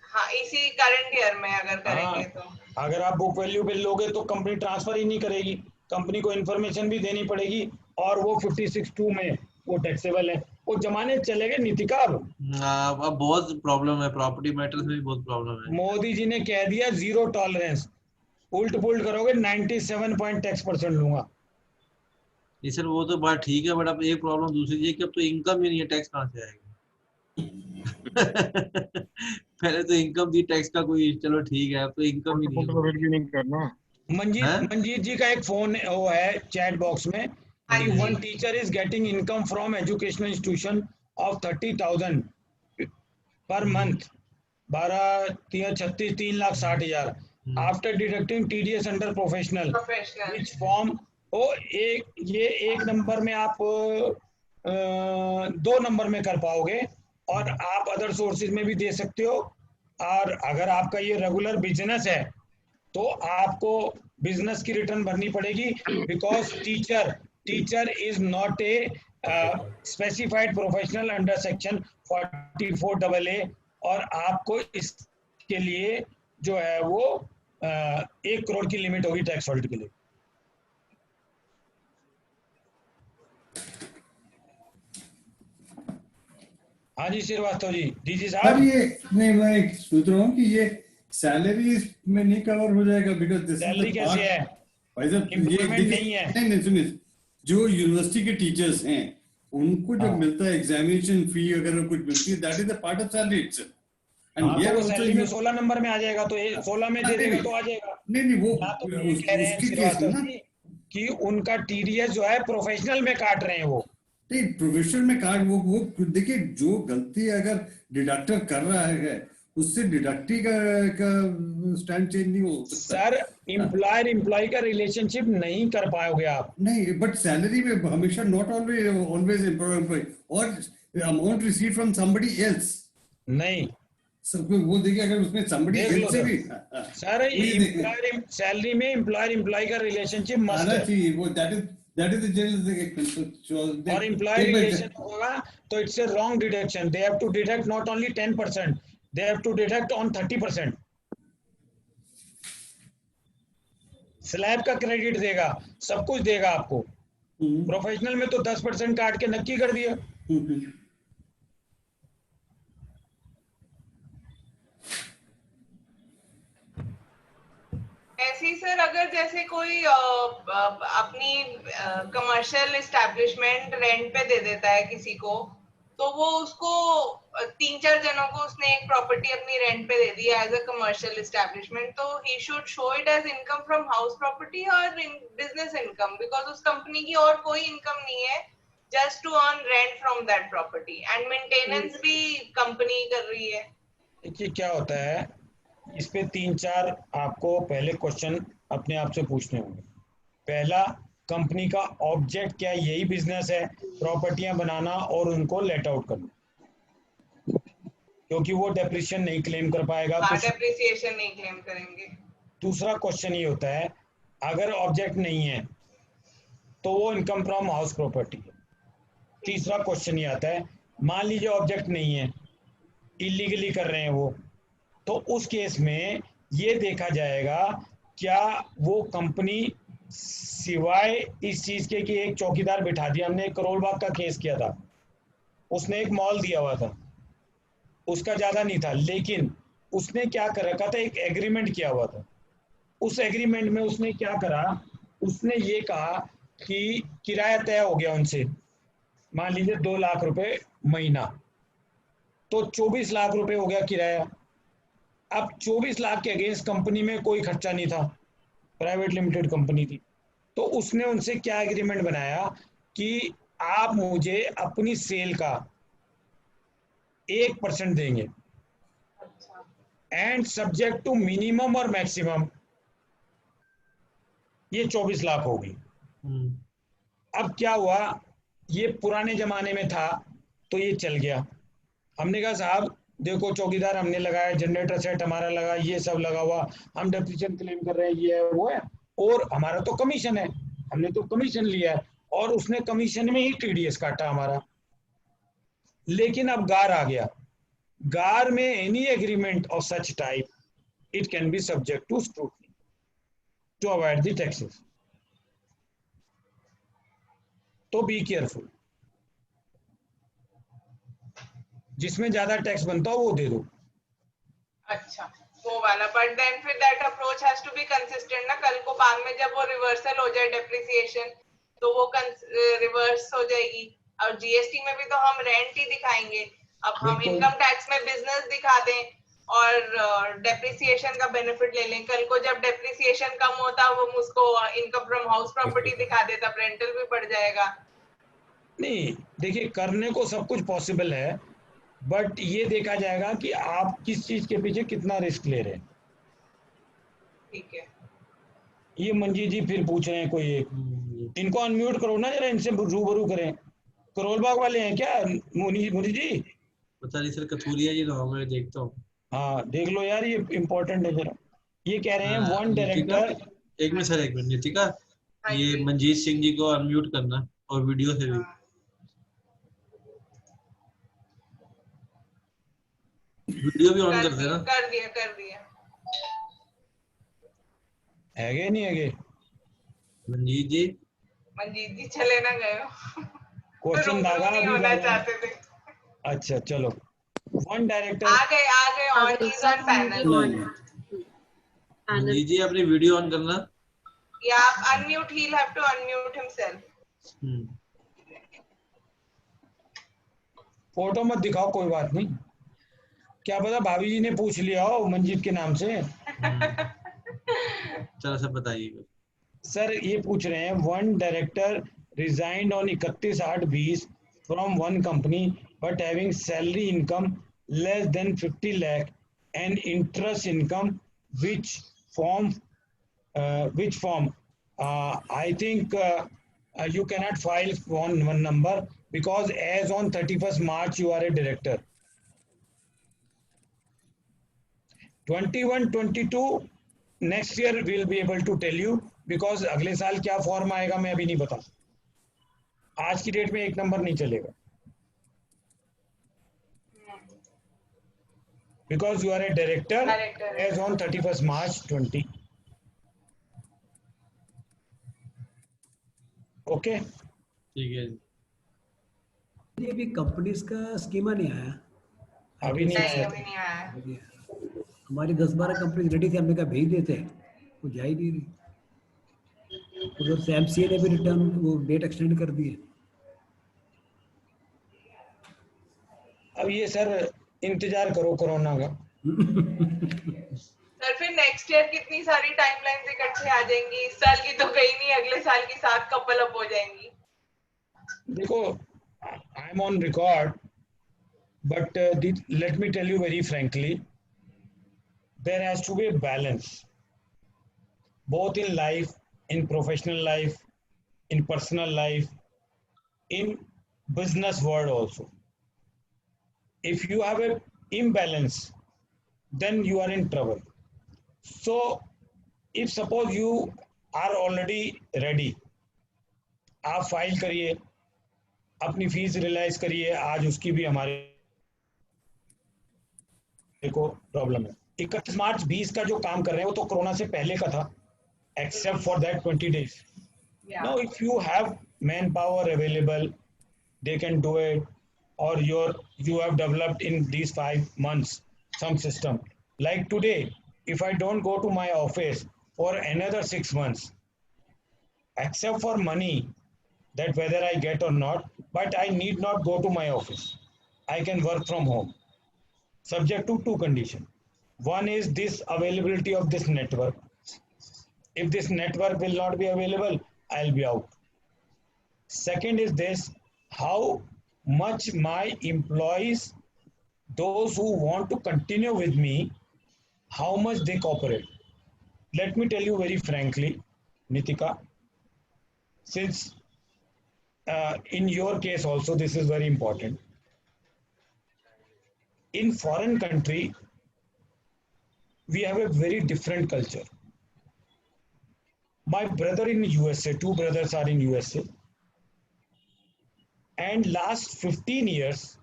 हाँ, इसी करंट ईयर में अगर करेंगे तो अगर आप बुक वैल्यू पे लोगे तो कंपनी ट्रांसफर ही नहीं करेगी, कंपनी को इन्फॉर्मेशन भी देनी पड़ेगी, और वो 56(2) में वो टैक्सेबल है। वो जमाने चले गए नीतिका। अब बहुत प्रॉब्लम है, प्रॉपर्टी मैटर्स में भी बहुत प्रॉब्लम है। मोदी जी ने कह दिया जीरो टॉलरेंस, उल्ट पुल्ट करोगे 97% लूंगा। नहीं सर, वो तो बात ठीक है, बट अब एक प्रॉब्लम दूसरी चीज है कि अब तो इनकम ही नहीं है, टैक्स कहाँ से आएगा? पहले तो इनकम थी, टैक्स का कोई चलो ठीक है, अब तो इनकम ही नहीं है। मंजीत जी का एक फोन वो है चैट बॉक्स में कि जी। One teacher is getting income from educational institution of 30,000 per month, 12 3,60,000 after deducting TDS under professional professional which form. ये एक नंबर में आप 2 नंबर में कर पाओगे, और आप अदर सोर्सेज में भी दे सकते हो। और अगर आपका ये रेगुलर बिजनेस है तो आपको बिजनेस की रिटर्न भरनी पड़ेगी, because teacher is not a specified professional under section 44AA, और आपको इसके लिए जो है वो 1 करोड़ की लिमिट होगी टैक्स ऑडिट के लिए। हाँ जी श्रीवास्तव जी, डीजी साहब। ये नहीं, मैं सोच रहा हूँ कि ये सैलरी में नहीं कवर हो जाएगा, बिकॉज दिस सैलरी कैसे है? भाई साहब ये Employment नहीं है। नहीं सुनिए, जो यूनिवर्सिटी के टीचर्स हैं उनको जो हाँ। मिलता है एग्जामिनेशन फी वगैरह कुछ मिलती है, that is a part of salary itself. हाँ, तो वो सैलरी में 16 नंबर में आ जाएगा, तो 16 में दे देगा तो आ जाएगा। नहीं वो या तो ये कह रहे हैं उसके केस में श्रीवास्तव ना, जी कि उनका टीडीएस जो है प्रोफेशनल में काट रहे हैं वो। नहीं प्रोफेशनल में कार्ड वो देखिए, जो गलती अगर डिडक्टर कर रहा है उससे डिडक्टी का स्टैंड चेंज नहीं हो सकता। सर एम्प्लॉयर एम्प्लॉय का रिलेशनशिप नहीं कर पाओगे आप। नहीं, बट सैलरी में हमेशा नॉट ऑलवेज एम्प्लॉय और amount receive from somebody else. नहीं सब वो देखिए, अगर उसमें somebody देख लो else से सर। भी सर एम्प्लॉयर सैलरी में एम्प्लॉयर एम्प्लॉय का रिलेशनशिप मस्ट आना है, चाहिए, वो that is the general और एम्प्लॉय रिलेशन होगा तो it's a wrong deduction. They have to deduct not only 10%, they have to deduct on 30%। Slab का क्रेडिट देगा, सब कुछ देगा आपको। प्रोफेशनल में तो 10% काट के नक्की कर दिया। ऐसे ही सर, अगर जैसे कोई अपनी कमर्शियल एस्टैब्लिशमेंट रेंट पे दे देता है किसी को, तो वो उसको 3-4 जनों को उसने एक प्रॉपर्टी अपनी रेंट पे दे दी एज अ कमर्शियल एस्टैब्लिशमेंट, तो he should show it as income from house property और बिजनेस इनकम, बिकॉज उस कंपनी की और कोई इनकम नहीं है, just to earn rent from that property, and maintenance भी कंपनी कर रही है। देखिए क्या होता है, इस पे 3-4 आपको पहले क्वेश्चन अपने आप से पूछने होंगे। पहला, कंपनी का ऑब्जेक्ट क्या, यही बिजनेस है, प्रॉपर्टियां बनाना और उनको लेट आउट करना, क्योंकि वो डेप्रिसिएशन नहीं क्लेम कर पाएगा। डेप्रिसिएशन नहीं क्लेम करेंगे। दूसरा क्वेश्चन ये होता है, अगर ऑब्जेक्ट नहीं है तो वो इनकम फ्रॉम हाउस प्रॉपर्टी है। तीसरा क्वेश्चन ये आता है, मान लीजिए ऑब्जेक्ट नहीं है, इलीगली कर रहे हैं वो, तो उस केस में ये देखा जाएगा क्या वो कंपनी सिवाय इस चीज के कि एक चौकीदार बिठा दिया। हमने एक करोल बाग का केस किया था, उसने एक मॉल दिया हुआ था, उसका ज्यादा नहीं था, लेकिन उसने क्या कर रखा था, एक एग्रीमेंट किया हुआ था। उस एग्रीमेंट में उसने क्या करा, उसने ये कहा कि किराया तय हो गया उनसे, मान लीजिए 2 लाख रुपए महीना, तो 24 लाख रुपए हो गया किराया। अब 24 लाख के अगेंस्ट कंपनी में कोई खर्चा नहीं था, प्राइवेट लिमिटेड कंपनी थी, तो उसने उनसे क्या एग्रीमेंट बनाया कि आप मुझे अपनी सेल का 1% देंगे अच्छा एंड सब्जेक्ट टू मिनिमम और मैक्सिमम, ये 24 लाख होगी। अब क्या हुआ, ये पुराने जमाने में था तो ये चल गया। हमने कहा साहब देखो चौकीदार हमने लगाया, जनरेटर सेट हमारा लगा, ये सब लगा हुआ, हम डेप्रिसिएशन क्लेम कर रहे हैं, ये है वो है, और हमारा तो कमीशन है, हमने तो कमीशन लिया है, और उसने कमीशन में ही टीडीएस काटा हमारा। लेकिन अब गार आ गया, गार में any agreement of such type it can be subject to scrutiny to avoid the taxes, तो बी केयरफुल, जिसमें ज्यादा टैक्स बनता हो वो दे दो। अच्छा वो वाला, बट देन फिर that approach has to be consistent ना, कल को बाद में जब वो रिवर्सल हो जाए डेप्रिसिएशन तो वो रिवर्स हो जाएगी। और जीएसटी में भी तो हम रेंट ही दिखाएंगे, अब हम बिल्कुल। इनकम टैक्स में बिजनेस दिखा दें और डेप्रिसिएशन का बेनिफिट ले लें, कल को जब डेप्रिसिएशन कम होता वो उसको इनकम फ्रॉम हाउस प्रॉपर्टी दिखा देता, रेंटल भी बढ़ जाएगा। नहीं देखिए, करने को सब कुछ पॉसिबल है, बट ये देखा जाएगा कि आप किस चीज के पीछे कितना रिस्क ले रहे हैं। ठीक है, ये मंजीत जी फिर पूछ रहे हैं कोई एक, इनको अनम्यूट करो ना जरा, इनसे रूबरू करें। करोल बाग वाले हैं क्या मुनि जी? पता नहीं सर, कथूरिया जी तो मैं देखता हूँ। हाँ देख लो यार, ये इम्पोर्टेंट है जरा। ये कह रहे हैं वन नितिका, डायरेक्टर, एक मिनट सर, एक मिनट नितिका, हाँ ये जी। मंजीत सिंह जी को अनम्यूट करना और वीडियो से भी। हाँ। वीडियो भी ऑन कर देना। कर दिया कर दिया। हैगे नहीं हैगे? मंजीत जी, मंजीत जी चले ना गए हो, क्वेश्चन रूबरू दागा नहीं अभी होना वाला। चाहते थे। अच्छा चलो, वन डायरेक्टर, आ गए और is on panel. Manjeet ji अपनी वीडियो ऑन करना। या आप unmute, he will have to unmute himself. Photo मत दिखाओ, कोई बात नहीं, क्या पता भाभी जी ने पूछ लिया हो मंजीत के नाम से। चलो सर बताइए। सर ये पूछ रहे हैं, one director resigned on 31/8/20 from one company but having salary income less than 50 lakh and interest income which form I think you cannot file one number because as on 31st March you are a director. 21-22 next year we will be able to tell you because अगले साल क्या form आएगा मैं अभी नहीं बता, आज की डेट में एक नंबर नहीं चलेगा because you are a director as on 31st March 20. Okay? ठीक है। ये भी कंपनीज का स्कीमा नहीं आया अभी नहीं नहीं आया। अभी नहीं आया है। हमारी 10-12 कंपनी रेडी थी, हमने कहा भेज देते, वो जा ही नहीं रही। उधर से एमसीए ने भी रिटर्न वो डेट एक्सटेंड कर दी है। अब ये सर इंतजार करो कोरोना का। सर फिर नेक्स्ट ईयर कितनी सारी टाइमलाइंस इकट्ठे आ जाएंगी, इस साल की तो गई नहीं, अगले साल की 7 कपल अप हो जाएंगी। देखो, I am on record, but let me tell you very frankly, there has to be a balance both in life, in professional life, in personal life, in business world also. If you have an imbalance, then you are in trouble. So if suppose you are already ready, आप file करिए, अपनी fees realise करिए, आज उसकी भी हमारे को problem है। 31 मार्च 20 का जो काम कर रहे हैं वो तो कोरोना से पहले का था, except for that 20 days. Now if you have manpower available, they can do it, or you have developed in these 5 months some system. Like today, if I don't go to my office for another 6 months, except for money, that whether I get or not, but I need not go to my office. I can work from home, subject to 2 conditions. One is this availability of this network. If this network will not be available, I'll be out. Second is this, how much my employees, those who want to continue with me, how much they cooperate. Let me tell you very frankly, Nitika, since in your case also this is very important. In foreign country, we have a very different culture. My brother in USA, two brothers are in USA, and last 15 years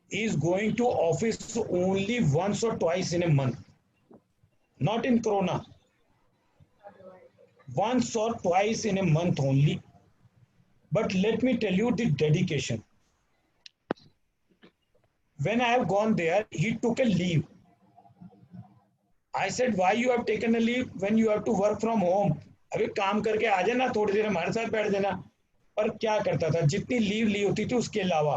he is going to office only once or twice in a month. Not in Corona. Once or twice in a month only. But let me tell you the dedication. When I have gone there, he took a leave. I said, why you have taken a leave when you have to work from home? अबे काम करके आ जाना, थोड़ी देर हमारे साथ बैठ देना. पर क्या करता था, जितनी लीव ली होती थी उसके अलावा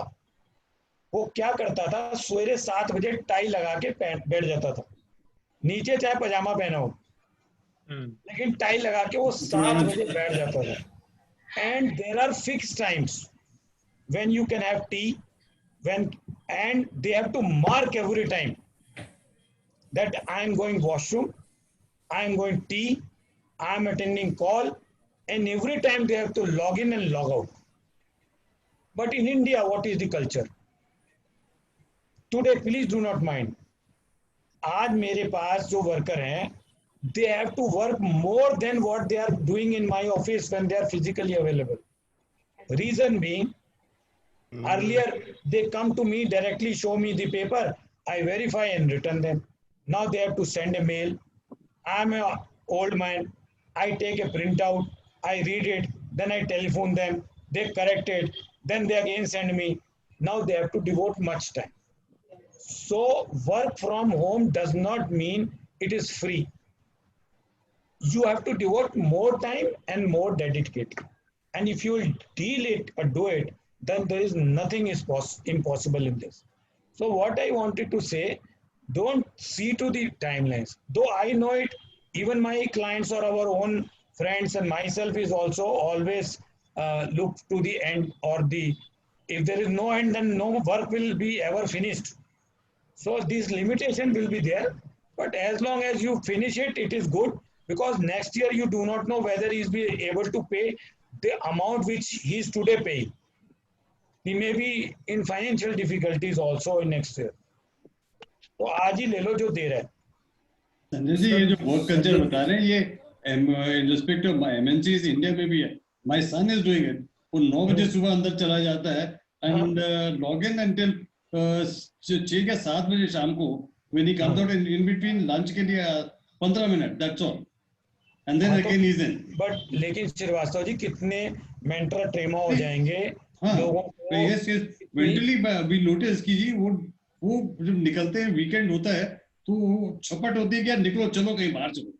वो क्या करता था, सवेरे 7 बजे टाई लगा के बैठ जाता था. नीचे चाहे पजामा पहना हो, लेकिन टाई लगा के वो 7 बजे बैठ जाता था. And there are fixed times when you can have tea, and they have to mark every time that I am going washroom, I am going tea, I am attending call, and every time they have to log in and log out. But in India, what is the culture? Today, please do not mind. आज मेरे पास जो worker हैं, they have to work more than what they are doing in my office when they are physically available. Reason being, earlier they come to me directly, show me the paper, I verify and return them. Now they have to send a mail. I'm an old man. I take a printout, I read it, then I telephone them, they correct it, then they again send me. Now they have to devote much time. So work from home does not mean it is free. You have to devote more time and more dedicated. And if you will deal it or do it, then there is nothing is impossible in this. So what I wanted to say, don't see to the timelines. Though I know it, even my clients or our own friends and myself is also always look to the end, or if there is no end, then no work will be ever finished. So this limitation will be there, but as long as you finish it, it is good, because next year you do not know whether he is be able to pay the amount which he is today paying. He may be in financial difficulties also in next year. तो आज ही ले लो जो दे रहा है. संजय जी, ये जो work culture बता रहे हैं, ये in respect of MNCs India में भी है. My son is doing it. वो 9 बजे सुबह अंदर चला जाता है and log in until 6 या 7 बजे शाम को. When he comes out in between lunch के लिए 15 minutes, that's all. And then again he's in. But लेकिन श्रीवास्तव जी कितने मेंटल ट्रेमा हो जाएंगे लोगों को. Yes, mentally we notice कि जी वो जब निकलते हैं, वीकेंड होता है तो छपट होती है कि यार निकलो, चलो कहीं बाहर चलो.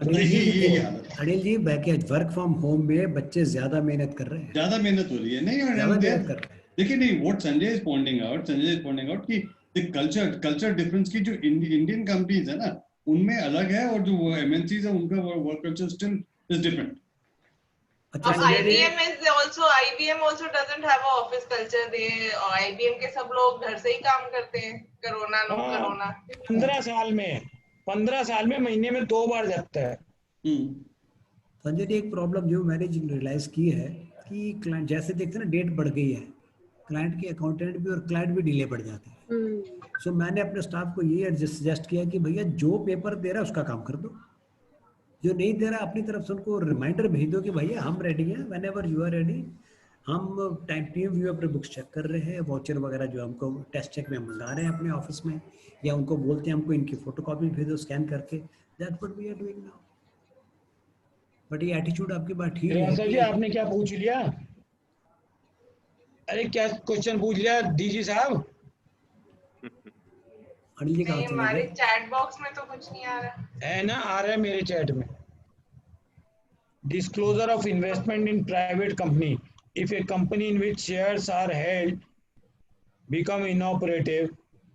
Anil ji, work from home में बच्चे ज्यादा मेहनत कर रहे हैं. ज्यादा मेहनत हो रही है. नहीं, देखिए नहीं, what Sanjay is pointing out कि the culture difference की जो इंडियन कंपनीज है ना, उनमें अलग है, और जो MNCs है उनका work culture still is different. IBM also doesn't have an office culture. IBM के सब लोग घर से ही काम करते हैं. कोरोना 15 साल में महीने में 2 बार जाता है. संजय जी, एक प्रॉब्लम जो मैंने रियलाइज की है कि क्लाइंट जैसे देखते हैं ना, डेट बढ़ गई है, क्लाइंट के अकाउंटेंट भी और क्लाइंट भी डिले बढ़ जाते हैं. सो मैंने अपने स्टाफ को ये सजेस्ट किया कि भैया जो पेपर दे रहा है उसका काम कर दो, जो नहीं दे रहा अपनी तरफ से उनको रिमाइंडर भेज दो कि भैया हम रेडी हैं, whenever you are ready. हम टीम व्यू अपने बुक्स चेक कर रहे हैं, वाउचर वगैरह जो हमको टेस्ट चेक में मंगा रहे हैं अपने ऑफिस में, या उनको बोलते हैं हमको इनकी फोटोकॉपी भेजो स्कैन करके. That what we are doing now. But ये एटीट्यूड आपकी बात ठीक है. सर जी, आपने क्या पूछ लिया? अरे क्या क्वेश्चन पूछ लिया डीजी साहब? अनिल जी, नहीं, हमारे चैट बॉक्स में तो कुछ नहीं आ रहा है ना. आ रहा है मेरे चैट में. Disclosure of investment in private company. If a company in which shares are held become inoperative,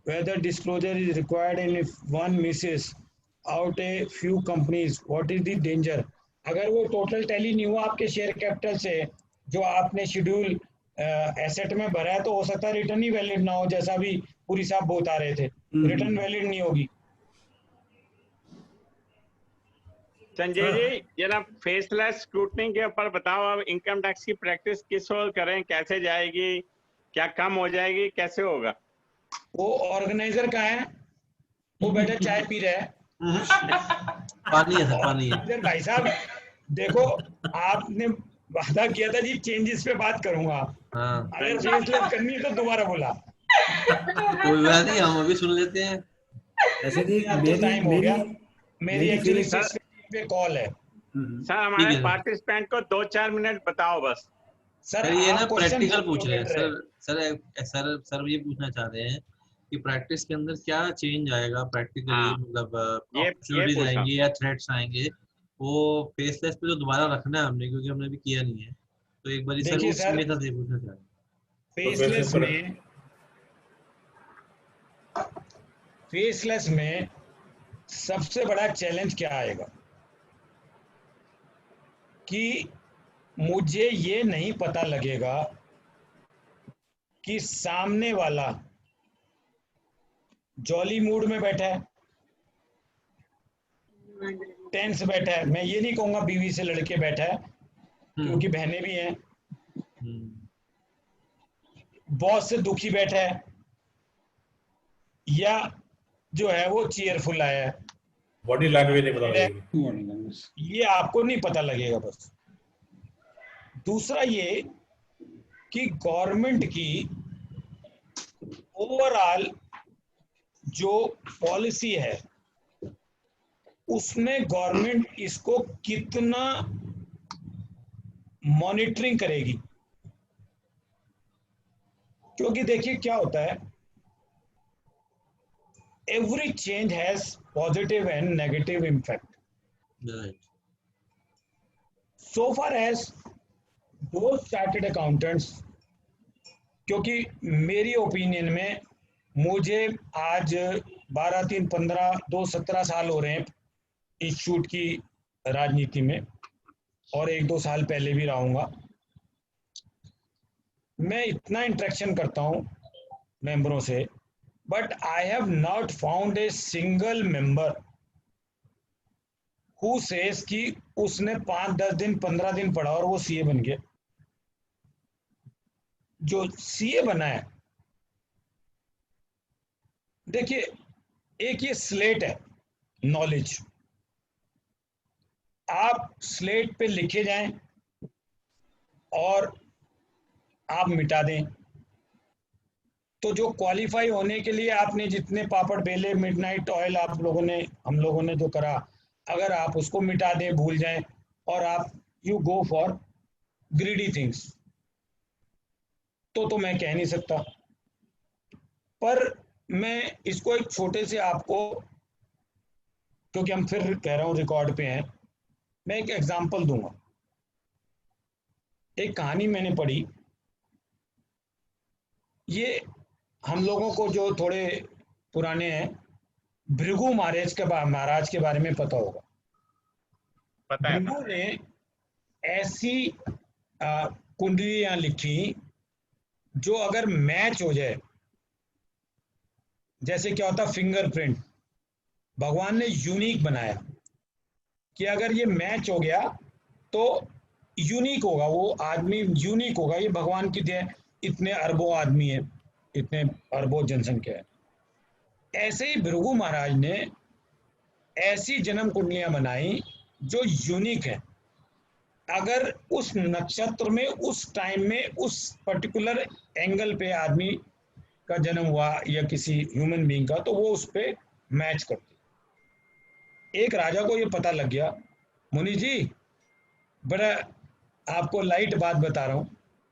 whether disclosure is required, and if one misses out a few companies, what is the danger? अगर वो total tally नहीं हुआ आपके share capital से जो आपने schedule asset में भरा है, तो हो सकता है रिटर्न ही वैलिड ना हो, जैसा भी पूरी साहब बता रहे थे, रिटर्न वैलिड नहीं होगी। संजय जी जरा फेसलेस स्क्रूटनी के ऊपर बताओ, अब इनकम टैक्स की प्रैक्टिस किस ओर करें, कैसे जाएगी, क्या कम हो जाएगी, कैसे होगा? वो ऑर्गेनाइजर का है, वो बैठे चाय पी रहे हैं। पानी है सर, पानी है। इधर भाई साहब देखो, आपने वादा किया था जी चेंजेस पे बात करूंगा, हाँ अगर फेसलेस करनी है तो दोबारा बोला। कोई बात नहीं, हम अभी सुन लेते हैं। ऐसे देख अब तो टाइम हो गया, मेरी मेरी एक्चुअली feeling- पे कॉल है। सर हमारे पार्टिसिपेंट को 2-4 मिनट बताओ बस। सर ये ना आप question प्रैक्टिकल पूछ पूछ रहे हैं रहे सर ये पूछना चाह रहे हैं कि प्रैक्टिस के अंदर क्या चेंज आएगा प्रैक्टिकली, हाँ, मतलब ये अपॉर्चुनिटीज पूछा। आएंगी या थ्रेट्स आएंगे, वो फेसलेस पे तो दोबारा रखना है हमने, क्योंकि हमने अभी किया नहीं है, तो एक बार सर देखिए उस सर, मेथड से पूछना चाह रहे हैं। फेसलेस में सबसे बड़ा चैलेंज क्या आएगा कि मुझे ये नहीं पता लगेगा कि सामने वाला जॉली मूड में बैठा है, टेंस बैठा है। मैं ये नहीं कहूंगा बीवी से लड़के बैठा है, क्योंकि बहनें भी हैं। बॉस से दुखी बैठा है, या जो है वो चीयरफुल आया है। बॉडी लैंग्वेज नहीं पता लगेगी। ये आपको नहीं पता लगेगा। बस दूसरा ये कि गवर्नमेंट की ओवरऑल जो पॉलिसी है उसमें गवर्नमेंट इसको कितना मॉनिटरिंग करेगी। क्योंकि देखिए क्या होता है, every change has positive and negative impact. So far as दो चार्टर्ड अकाउंटेंट्स, क्योंकि मेरी ओपिनियन में मुझे आज 12, 3, 15, 2, 17 साल हो रहे हैं इंस्टीट्यूट की राजनीति में, और 1-2 साल पहले भी रहूंगा। मैं इतना इंटरेक्शन करता हूं मेंबरों से, but I have not found a single member who says कि उसने 5, 10 दिन, 15 दिन पढ़ा और वो सीए बन गया। जो सीए बना है, देखिए एक ये स्लेट है नॉलेज, आप स्लेट पे लिखे जाएं और आप मिटा दें। तो जो क्वालिफाई होने के लिए आपने जितने पापड़ बेले, मिडनाइट ऑयल आप लोगों ने, हम लोगों ने जो करा, अगर आप उसको मिटा दें, भूल जाएं, और आप you go for greedy things, तो मैं कह नहीं सकता। पर मैं इसको एक छोटे से आपको, क्योंकि हम फिर कह रहा हूं रिकॉर्ड पे हैं, मैं एक एग्जांपल दूंगा। एक कहानी मैंने पढ़ी, ये हम लोगों को जो थोड़े पुराने हैं, भृगु महाराज के बारे में पता होगा। पता है। भृगु ने ऐसी कुंडलियां लिखी जो अगर मैच हो जाए, जैसे क्या होता फिंगरप्रिंट, भगवान ने यूनिक बनाया कि अगर ये मैच हो गया तो यूनिक होगा, वो आदमी यूनिक होगा। ये भगवान की दया, इतने अरबों आदमी है, इतने अरबों जनसंख्या है। ऐसे ही भृगु महाराज ने ऐसी जन्म कुंडलियां बनाई जो यूनिक है। अगर उस नक्षत्र में, उस टाइम में, उस पर्टिकुलर एंगल पे आदमी का जन्म हुआ या किसी ह्यूमन बीइंग का, तो वो उस पे मैच करती। एक राजा को ये पता लग गया, मुनि जी बड़ा आपको लाइट बात बता रहा हूं,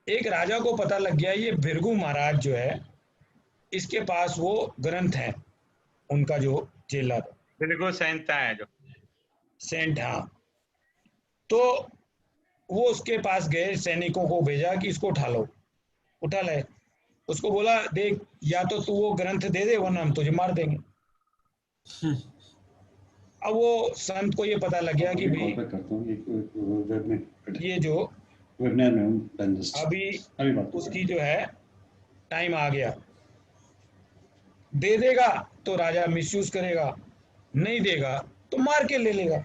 एक राजा को पता लग गया ये भृगु महाराज जो है, इसके पास वो ग्रंथ है, उनका जो चेला था, भृगु संहिता है जो सेंट, हाँ। तो वो उसके पास गए, सैनिकों को भेजा कि इसको उठा लो, उठा ले। उसको बोला, देख या तो तू वो ग्रंथ दे दे, वरना हम तुझे मार देंगे। अब वो संत को ये पता लग गया कि भाई करता हूँ वेब में, ये जो वेबिनार में हूँ पैनलिस्ट, अभी उसकी जो है टाइम आ गया, दे देगा तो राजा मिसयूज करेगा, नहीं देगा तो मार के ले लेगा।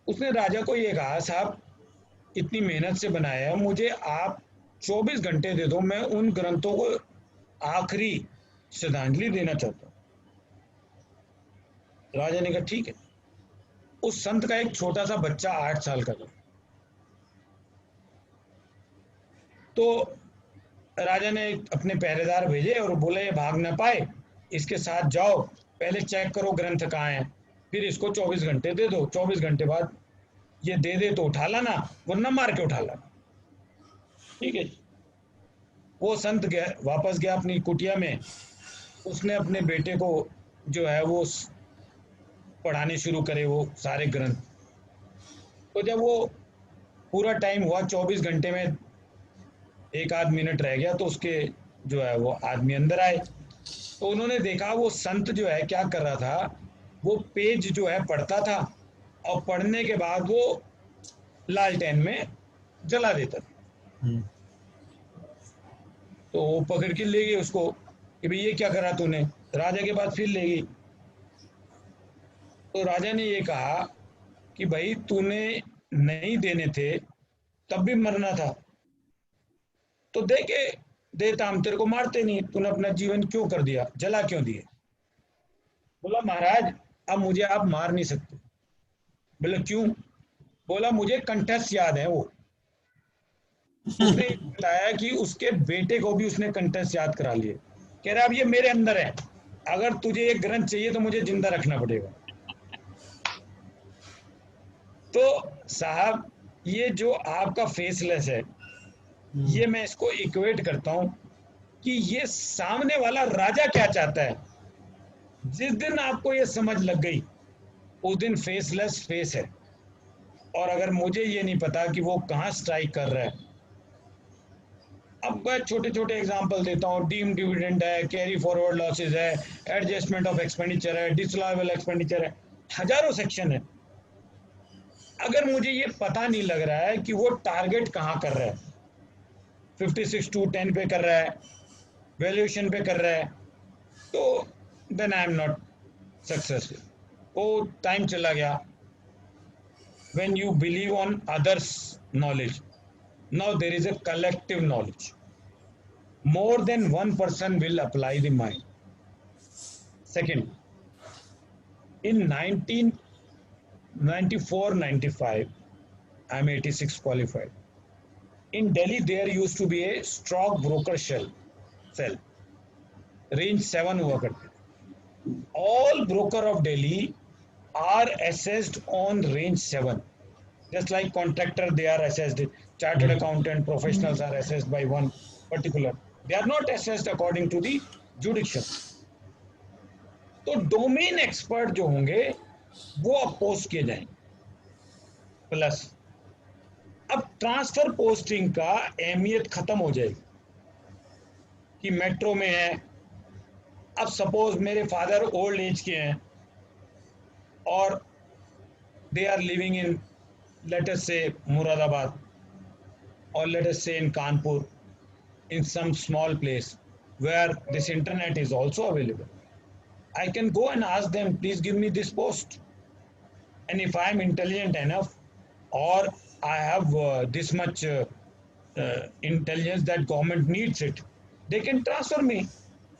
उसने राजा को ये कहा, साहब इतनी मेहनत से बनाया है, मुझे आप 24 घंटे दे दो, मैं उन ग्रंथों को आखिरी श्रद्धांजलि देना चाहता हूं। राजा ने कहा ठीक है। उस संत का एक छोटा सा बच्चा 8 साल का था, तो राजा ने अपने पहरेदार भेजे और बोले ये भाग ना पाए, इसके साथ जाओ, पहले चेक करो ग्रंथ कहाँ है, फिर इसको 24 घंटे दे दो, 24 घंटे बाद ये दे दे तो उठा लाना, वरना मार के उठा लाना। ठीक है। वो संत गया, वापस गया अपनी कुटिया में, उसने अपने बेटे को जो है वो पढ़ाने शुरू करे वो सारे ग्रंथ। तो जब वो पूरा टाइम हुआ, 24 घंटे में 1 आध मिनट रह गया, तो उसके जो है वो आदमी अंदर आए, तो उन्होंने देखा वो संत जो है क्या कर रहा था, वो पेज जो है पढ़ता था और पढ़ने के बाद वो लालटेन में जला देता था। तो वो पकड़ के ले गए उसको कि भाई ये क्या करा तूने, राजा के पास फिर ले गई। तो राजा ने ये कहा कि भाई तूने नहीं देने थे तब भी मरना था, तो दे के देता, हम तेरे को मारते नहीं, तूने अपना जीवन क्यों कर दिया, जला क्यों दिए। बोला महाराज अब मुझे आप मार नहीं सकते। बोला क्यों। बोला मुझे कंठस्थ याद है। वो उसने बताया कि उसके बेटे को भी उसने कंठस्थ याद करा लिए। कह रहा अब ये मेरे अंदर है, अगर तुझे एक ग्रंथ चाहिए तो मुझे जिंदा रखना पड़ेगा। तो साहब ये जो आपका फेसलेस है, ये मैं इसको इक्वेट करता हूं कि ये सामने वाला राजा क्या चाहता है। जिस दिन आपको ये समझ लग गई उस दिन फेसलेस फेस है। और अगर मुझे ये नहीं पता कि वो कहाँ स्ट्राइक कर रहा है, अब मैं छोटे छोटे एग्जांपल देता हूँ। डीम डिविडेंड है, कैरी फॉरवर्ड लॉसेज है, एडजस्टमेंट ऑफ एक्सपेंडिचर है, डिसअलाउएबल एक्सपेंडिचर है, हजारों सेक्शन है। अगर मुझे ये पता नहीं लग रहा है कि वो टारगेट कहाँ कर रहा है, 56:10 पे कर रहा है, वैल्यूएशन पे कर रहा है, तो then I am not successful. वो टाइम चला गया। when you believe on others knowledge, now there is a collective knowledge, more than one person will apply the mind. Second, in 1994-95, I'm 86 qualified. In Delhi there used to be a stock broker cell, range 7 हुआ करते। all broker of Delhi are assessed on range 7, just like contractor they are assessed, chartered accountant professionals are assessed by one particular, they are not assessed according to the jurisdiction. तो domain expert जो होंगे वो अब post किए जाएंगे। Plus अब transfer posting का अहमियत खत्म हो जाएगी कि मेट्रो में है। अब सपोज मेरे फादर ओल्ड एज के हैं और they are living in, let us say, Muradabad, or let us say in Kanpur, in some small place where this internet is also available. I can go and ask them, please give me this post. And if I am intelligent enough, or I have this much intelligence that government needs it, they can transfer me,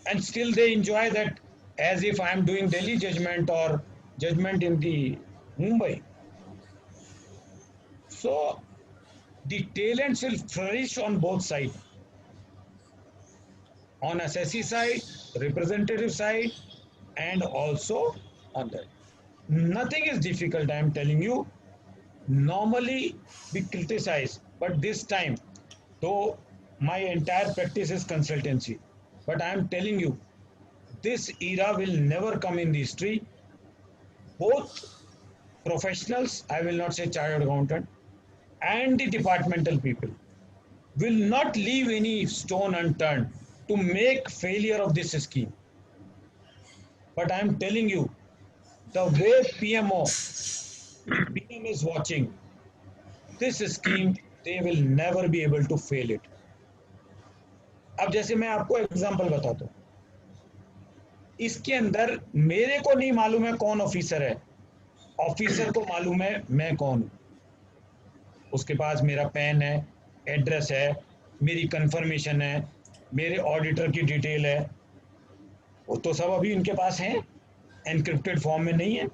and still they enjoy that as if I am doing Delhi judgment or judgment in the Mumbai. So the talents will flourish on both sides, on assessee side, representative side, and also on that. Nothing is difficult, I am telling you. Normally we criticize, but this time, though my entire practice is consultancy, but I am telling you, this era will never come in the history. Both professionals, I will not say chartered accountant, and the departmental people will not leave any stone unturned to make failure of this scheme. But I am telling you, the way PM is watching this scheme, they will never be able to fail it. अब जैसे मैं आपको example बताता हूँ, इसके अंदर मेरे को नहीं मालूम है कौन ऑफिसर है, ऑफिसर को मालूम है मैं कौन हूँ, उसके पास मेरा पैन है, एड्रेस है, मेरी कंफर्मेशन है, मेरे ऑडिटर की डिटेल है, वो तो सब अभी उनके पास है, एनक्रिप्टेड फॉर्म में नहीं है।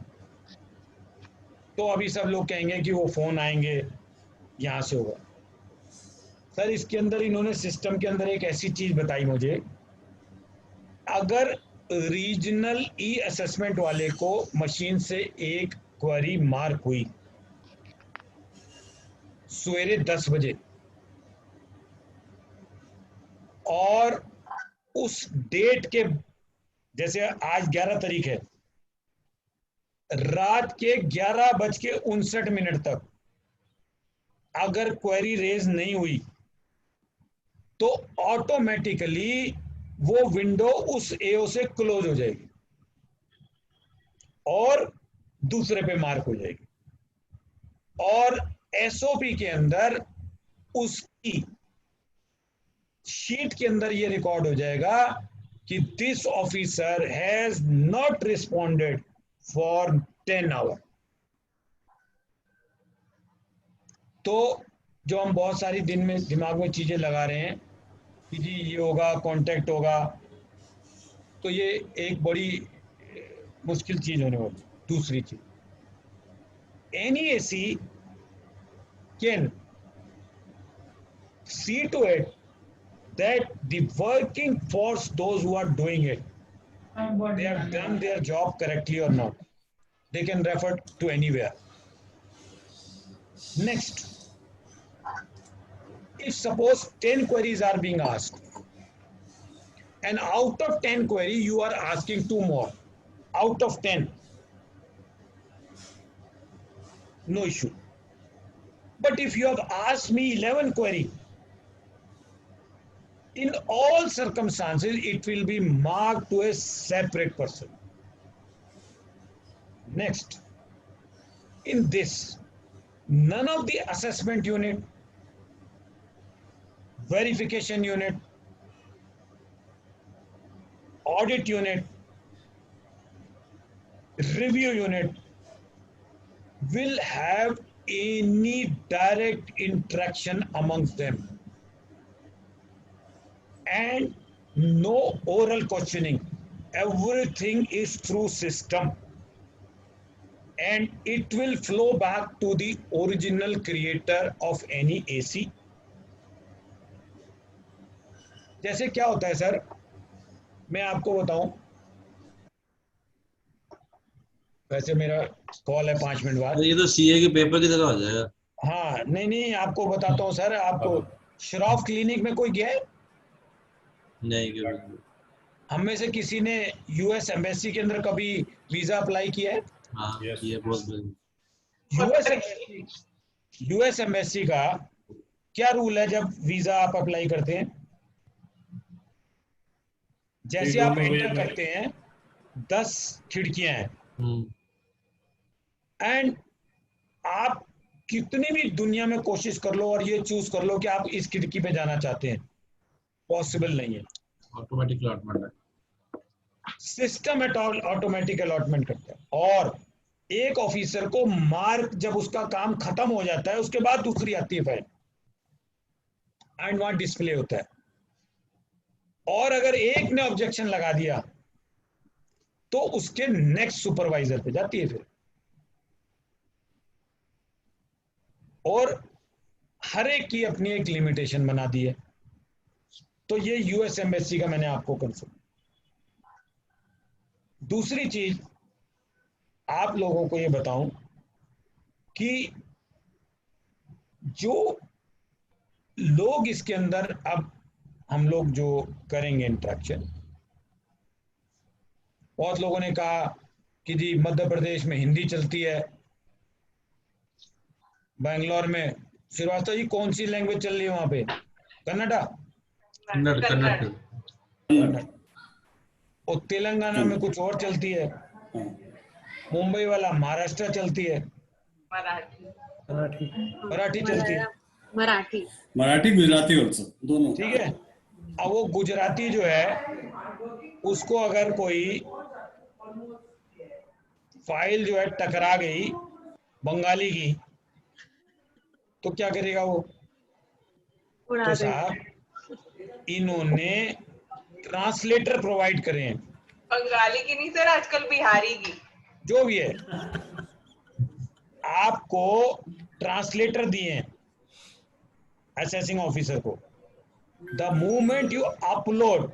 तो अभी सब लोग कहेंगे कि वो फोन आएंगे, यहां से होगा। सर इसके अंदर इन्होंने सिस्टम के अंदर एक ऐसी चीज बताई मुझे, अगर रीजनल ई असेसमेंट वाले को मशीन से एक क्वेरी मार्क हुई सवेरे 10 बजे और उस डेट के, जैसे आज 11 तारीख है, रात के 11:59 तक अगर क्वेरी रेज नहीं हुई तो ऑटोमेटिकली वो विंडो उस एओ से क्लोज हो जाएगी और दूसरे पे मार्क हो जाएगी, और एसओपी के अंदर उसकी शीट के अंदर ये रिकॉर्ड हो जाएगा कि this officer has not responded for 10 hour. तो जो हम बहुत सारी दिन में दिमाग में चीजें लगा रहे हैं कि जी ये होगा, कांटेक्ट होगा, तो ये एक बड़ी मुश्किल चीज होने वाली। दूसरी चीज, NEAC can see to it that the working force, those who are doing it, they have done their job correctly or not. They can refer to anywhere. Next, if suppose 10 queries are being asked and out of 10 query you are asking 2 more, out of 10, no issue. But if you have asked me 11 query, in all circumstances it will be marked to a separate person. Next, in this, none of the assessment unit, verification unit, audit unit, review unit will have any direct interaction amongst them, and no oral questioning. Everything is through system and it will flow back to the original creator of any AC. जैसे क्या होता है sir, मैं आपको बताऊं, वैसे मेरा call है 5 मिनट बाद। ये तो सीए के पेपर की तरह हो जाएगा। हाँ नहीं आपको बताता हूँ सर, आपको श्रॉफ क्लिनिक में कोई गया है? नहीं क्यों? हम में से किसी ने यूएस एम्बेसी के अंदर कभी वीजा अप्लाई किया है? हाँ ये बहुत यूएस एम्बेसी का क्या रूल है जब वीजा आप अप्लाई करते हैं? जैसे आप एंटर करते हैं 10 खिड़कियां हैं एंड आप कितनी भी दुनिया में कोशिश कर लो और ये चूज कर लो कि आप इस खिड़की पे जाना चाहते हैं, पॉसिबल नहीं है। ऑटोमेटिक अलॉटमेंट है, सिस्टम ऑटोमेटिक अलॉटमेंट करता है, और एक ऑफिसर को मार्क जब उसका काम खत्म हो जाता है उसके बाद दूसरी आती है फाइल एंड वहां डिस्प्ले होता है, और अगर एक ने ऑब्जेक्शन लगा दिया तो उसके नेक्स्ट सुपरवाइजर पे जाती है फिर, और हर एक की अपनी एक लिमिटेशन बना दी है। तो ये यूएस एम्बेसी का मैंने आपको कंफर्म। दूसरी चीज आप लोगों को ये बताऊं कि जो लोग इसके अंदर, अब हम लोग जो करेंगे इंटरेक्शन, बहुत लोगों ने कहा कि जी मध्य प्रदेश में हिंदी चलती है, बैंगलोर में, श्रीवास्तव जी कौन सी लैंग्वेज चल रही है वहां पे? कन्नड़ा, कन्नड़। और तेलंगाना में कुछ और चलती है, मुंबई वाला महाराष्ट्र चलती है, मराठी। मराठी चलती है, मराठी मराठी गुजराती ऑल्सो, दोनों। ठीक है। अब वो गुजराती जो है उसको अगर कोई फाइल जो है टकरा गई बंगाली की तो क्या करेगा वो? उड़ा तो देंगे। साहब इन्होंने ट्रांसलेटर प्रोवाइड करे हैं, बंगाली की नहीं सर, आजकल बिहारी की। जो भी है आपको ट्रांसलेटर दिए हैं असेसिंग ऑफिसर को। The moment you upload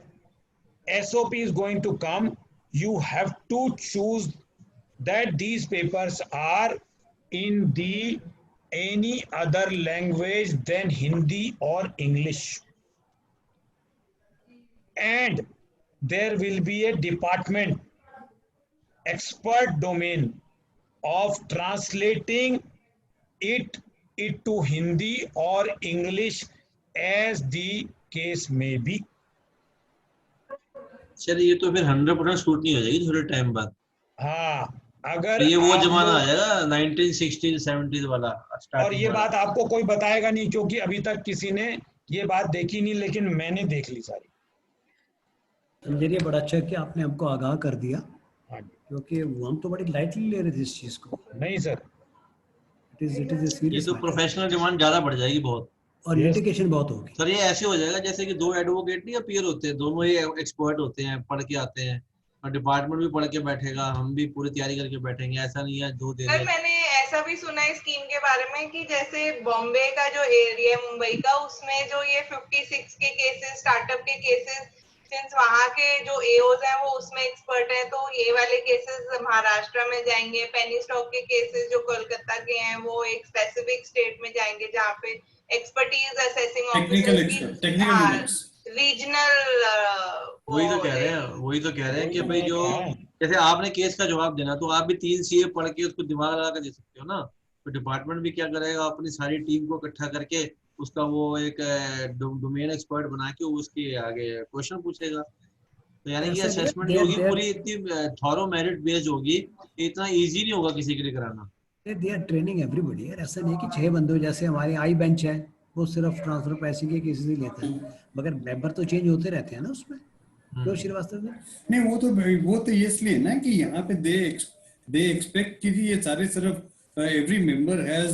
SOP is going to come, you have to choose that these papers are in the any other language than Hindi or English, and there will be a department expert domain of translating it to Hindi or English as the case may be. चलिए ये तो फिर 100% shoot नहीं हो जाएगी थोड़े time बाद। हाँ, अगर ये वो आप जमाना लोग- आ जाएगा 1960s 70s वाला और starting ये वाला। बात आपको कोई बताएगा नहीं क्योंकि अभी तक किसी ने ये बात देखी नहीं, लेकिन मैंने देख ली सारी। संजय जी बड़ा अच्छा कि आपने हमको आगाह कर दिया, हाँ जी। क्योंकि हम तो बड़ी लाइटली ले रहे थे इस चीज को। नहीं सर, इट इज ए ये सीरियस तो प्रोफेशनल डिमांड ज्यादा बढ़ जाएगी बहुत। और लिटिगेशन बहुत होगी। सर ये ऐसे हो जाएगा जैसे कि दो एडवोकेट नहीं अपीयर होते हैं, दोनों ही एक्सपर्ट होते हैं, पढ़ के आते हैं, और डिपार्टमेंट भी पढ़ के बैठेगा, हम भी पूरी तैयारी करके बैठेंगे। ऐसा नहीं है दो दे सर दे। मैंने ऐसा भी सुना है स्कीम के बारे में कि जैसे बॉम्बे का जो एरिया है मुंबई का, उसमें जो ये 56 के केसेस, स्टार्टअप के केसेस, सिंस वहाँ के जो एओज हैं वो उसमें एक्सपर्ट है, तो ये वाले केसेस महाराष्ट्र में जाएंगे। पेनी स्टॉक के केसेस जो कोलकाता के हैं वो एक स्पेसिफिक स्टेट में जाएंगे जहाँ पे एक्सपर्टीज असेसिंग टेक्निकल ऑफिसर की डोमेन्स। रीजनल वही तो कह रहे हैं, वही तो कह रहे हैं कि भाई जो जैसे आपने केस का जवाब देना तो आप भी 3 CA पढ़ के उसको दिमाग लगा कर दे सकते हो ना। तो डिपार्टमेंट भी क्या करेगा, अपनी सारी टीम को इकट्ठा करके उसका वो एक डोमेन एक्सपर्ट बना के उसके आगे क्वेश्चन पूछेगा। तो यानी कि असेसमेंट जो होगी पूरी इतनी थॉरो मेरिट बेस्ड होगी, इतना इजी नहीं होगा किसी के लिए कराना। दे आर ट्रेनिंग एवरीबॉडी यार। ऐसा नहीं कि 6 बंदे जैसे हमारे आई बेंच है वो सिर्फ ट्रांसफर पैसे के किसी से लेता है, मगर मेंबर तो चेंज होते रहते हैं ना उसमें। तो श्रीवास्तव ने नहीं, वो तो ये इसलिए ना कि यहाँ पे दे एक्सपेक्ट कि ये सारे सिर्फ एवरी मेंबर हैज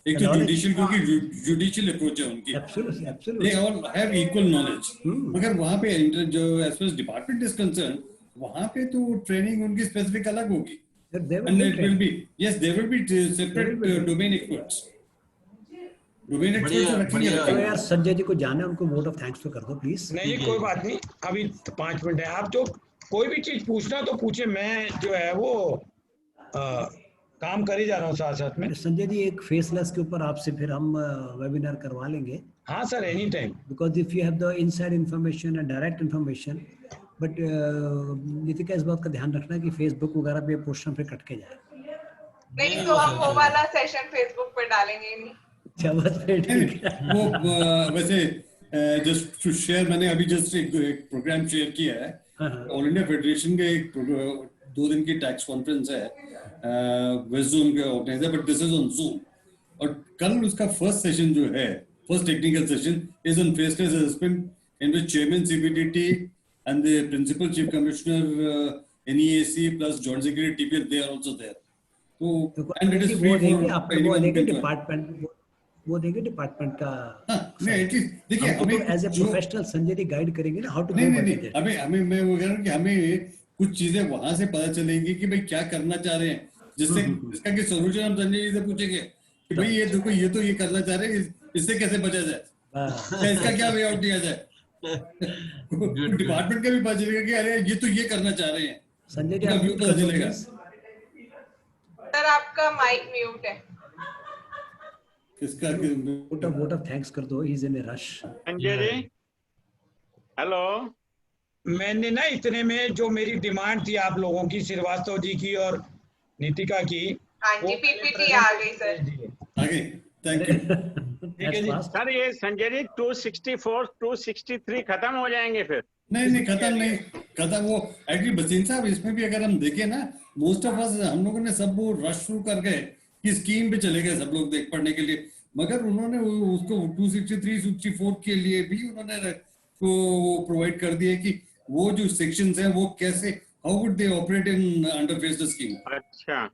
एक तो जुडिशियल, क्योंकि जुडिशियल अप्रोच है उनकी, absolutely they all have equal knowledge. मगर वहाँ पे जो as far as department is concern, वहाँ पे तो ट्रेनिंग उनकी स्पेसिफिक अलग होगी। And it will be, yes, there will be separate domain experts. Domain experts तो रखेंगे। तो यार संजय जी को जाना है, उनको वोट ऑफ थैंक्स तो कर दो प्लीज। नहीं कोई बात नहीं, अभी 5 मिनट है। आप जो कोई भी चीज पूछना तो पूछे, मैं जो है वो काम कर ही जा रहा हूँ साथ साथ में। संजय जी एक फेसलेस के ऊपर आपसे फिर हम वेबिनार करवा लेंगे। हाँ sir, any time. Because if you have the inside information and direct information, but Nitika इस बात का ध्यान रखना कि फेसबुक वगैरह पे पोस्टर पे कट के जाए। नहीं तो हम वो वाला सेशन फेसबुक पे डालेंगे नहीं। वो वैसे जस्ट टू शेयर, मैंने अभी जस्ट एक प्रोग्राम शेयर किया है। ऑल इंडिया फेडरेशन के एक 2 दिन की टैक्स कॉन्फ्रेंस है, वेस्ट जोन का organiser, but this is on zoom. और कल उसका फर्स्ट सेशन जो है, first technical session is on faceless assessment, in which chairman CBDT and the principal chief commissioner NEAC plus joint secretary TPL, they are also there. So and it is free for anyone who can department वो देंगे department का। नहीं at least देखिए, हमें as a professional Sanjay ji guide करेंगे ना how to. नहीं हमें मैं वो कह रहा हूँ कि हमें कुछ चीजें वहां से पता चलेंगी कि भाई क्या करना चाह रहे हैं, जिससे इसका कि सोल्यूशन हम संजय जी से पूछेंगे कि भाई ये देखो, ये तो ये करना चाह रहे हैं, इससे कैसे बचा जाए, इसका क्या वे आउट दिया जाए। डिपार्टमेंट का भी पता चलेगा कि अरे ये तो ये करना चाह रहे हैं। संजय जी व्यू पता चलेगा। सर आपका माइक म्यूट है। किसका वोट ऑफ थैंक्स कर दो, he is in a rush. Sanjay ji hello, मैंने ना इतने में जो मेरी डिमांड थी आप लोगों की, श्रीवास्तव जी की और नीतिका की, हाँ जी PPT आ गई सर। आगे थैंक यू। ठीक है जी सर ये संजय जी 264 263 खत्म हो जाएंगे फिर? नहीं खत्म खत्म वो एक्चुअली बसीन साहब इसमें भी अगर हम देखें ना मोस्ट ऑफ अस हम लोगों ने सब वो रश शुरू कर गए कि स्कीम पे चले गए सब लोग देख पढ़ने के लिए, मगर उन्होंने उसको 263 64 के लिए भी उन्होंने वो प्रोवाइड कर दिया कि वो जो सेक्शंस हैं वो कैसे how would they operate in under faced scheme. अच्छा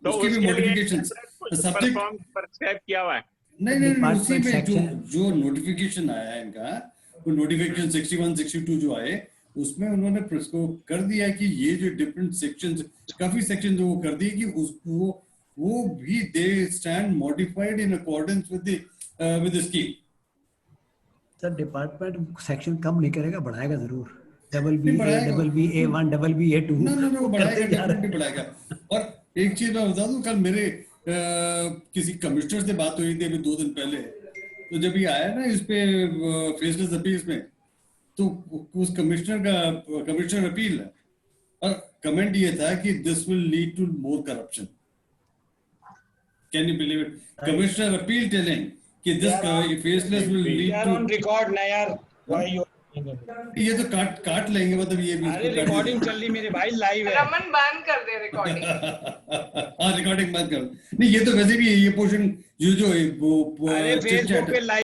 तो उसके भी मॉडिफिकेशंस सब्जेक्ट प्रिस्क्राइब किया हुआ है। नहीं उसी में जो नोटिफिकेशन आया है इनका, वो नोटिफिकेशन 61 62 जो आए उसमें उन्होंने प्रिस्क्राइब कर दिया कि ये जो डिफरेंट सेक्शंस काफी सेक्शन जो वो कर दिए कि उसको वो भी they stand modified in accordance with the scheme. Sir department section कम नहीं करेगा, बढ़ाएगा जरूर। Double B A1 double B A2 ना बढ़ाएगा। और एक चीज मैं बता दूं, कल मेरे किसी कमिश्नर से बात हुई थी अभी 2 दिन पहले, तो जब ये आया ना इस पे फेसलेस अपील्स में, तो उस कमिश्नर अपील है और कमेंट ये था कि this will lead to more corruption. Can you believe it? Commissioner appeal telling कि this faceless will lead to on record ना यार, व्हाई यू ये तो काट लेंगे, मतलब ये भी अरे रिकॉर्डिंग चल रही मेरे भाई, लाइव है। रमन बंद कर दे रिकॉर्डिंग। हाँ रिकॉर्डिंग बंद कर। नहीं ये तो वैसे भी ये पोर्शन जो अरे फेसबुक पे लाइव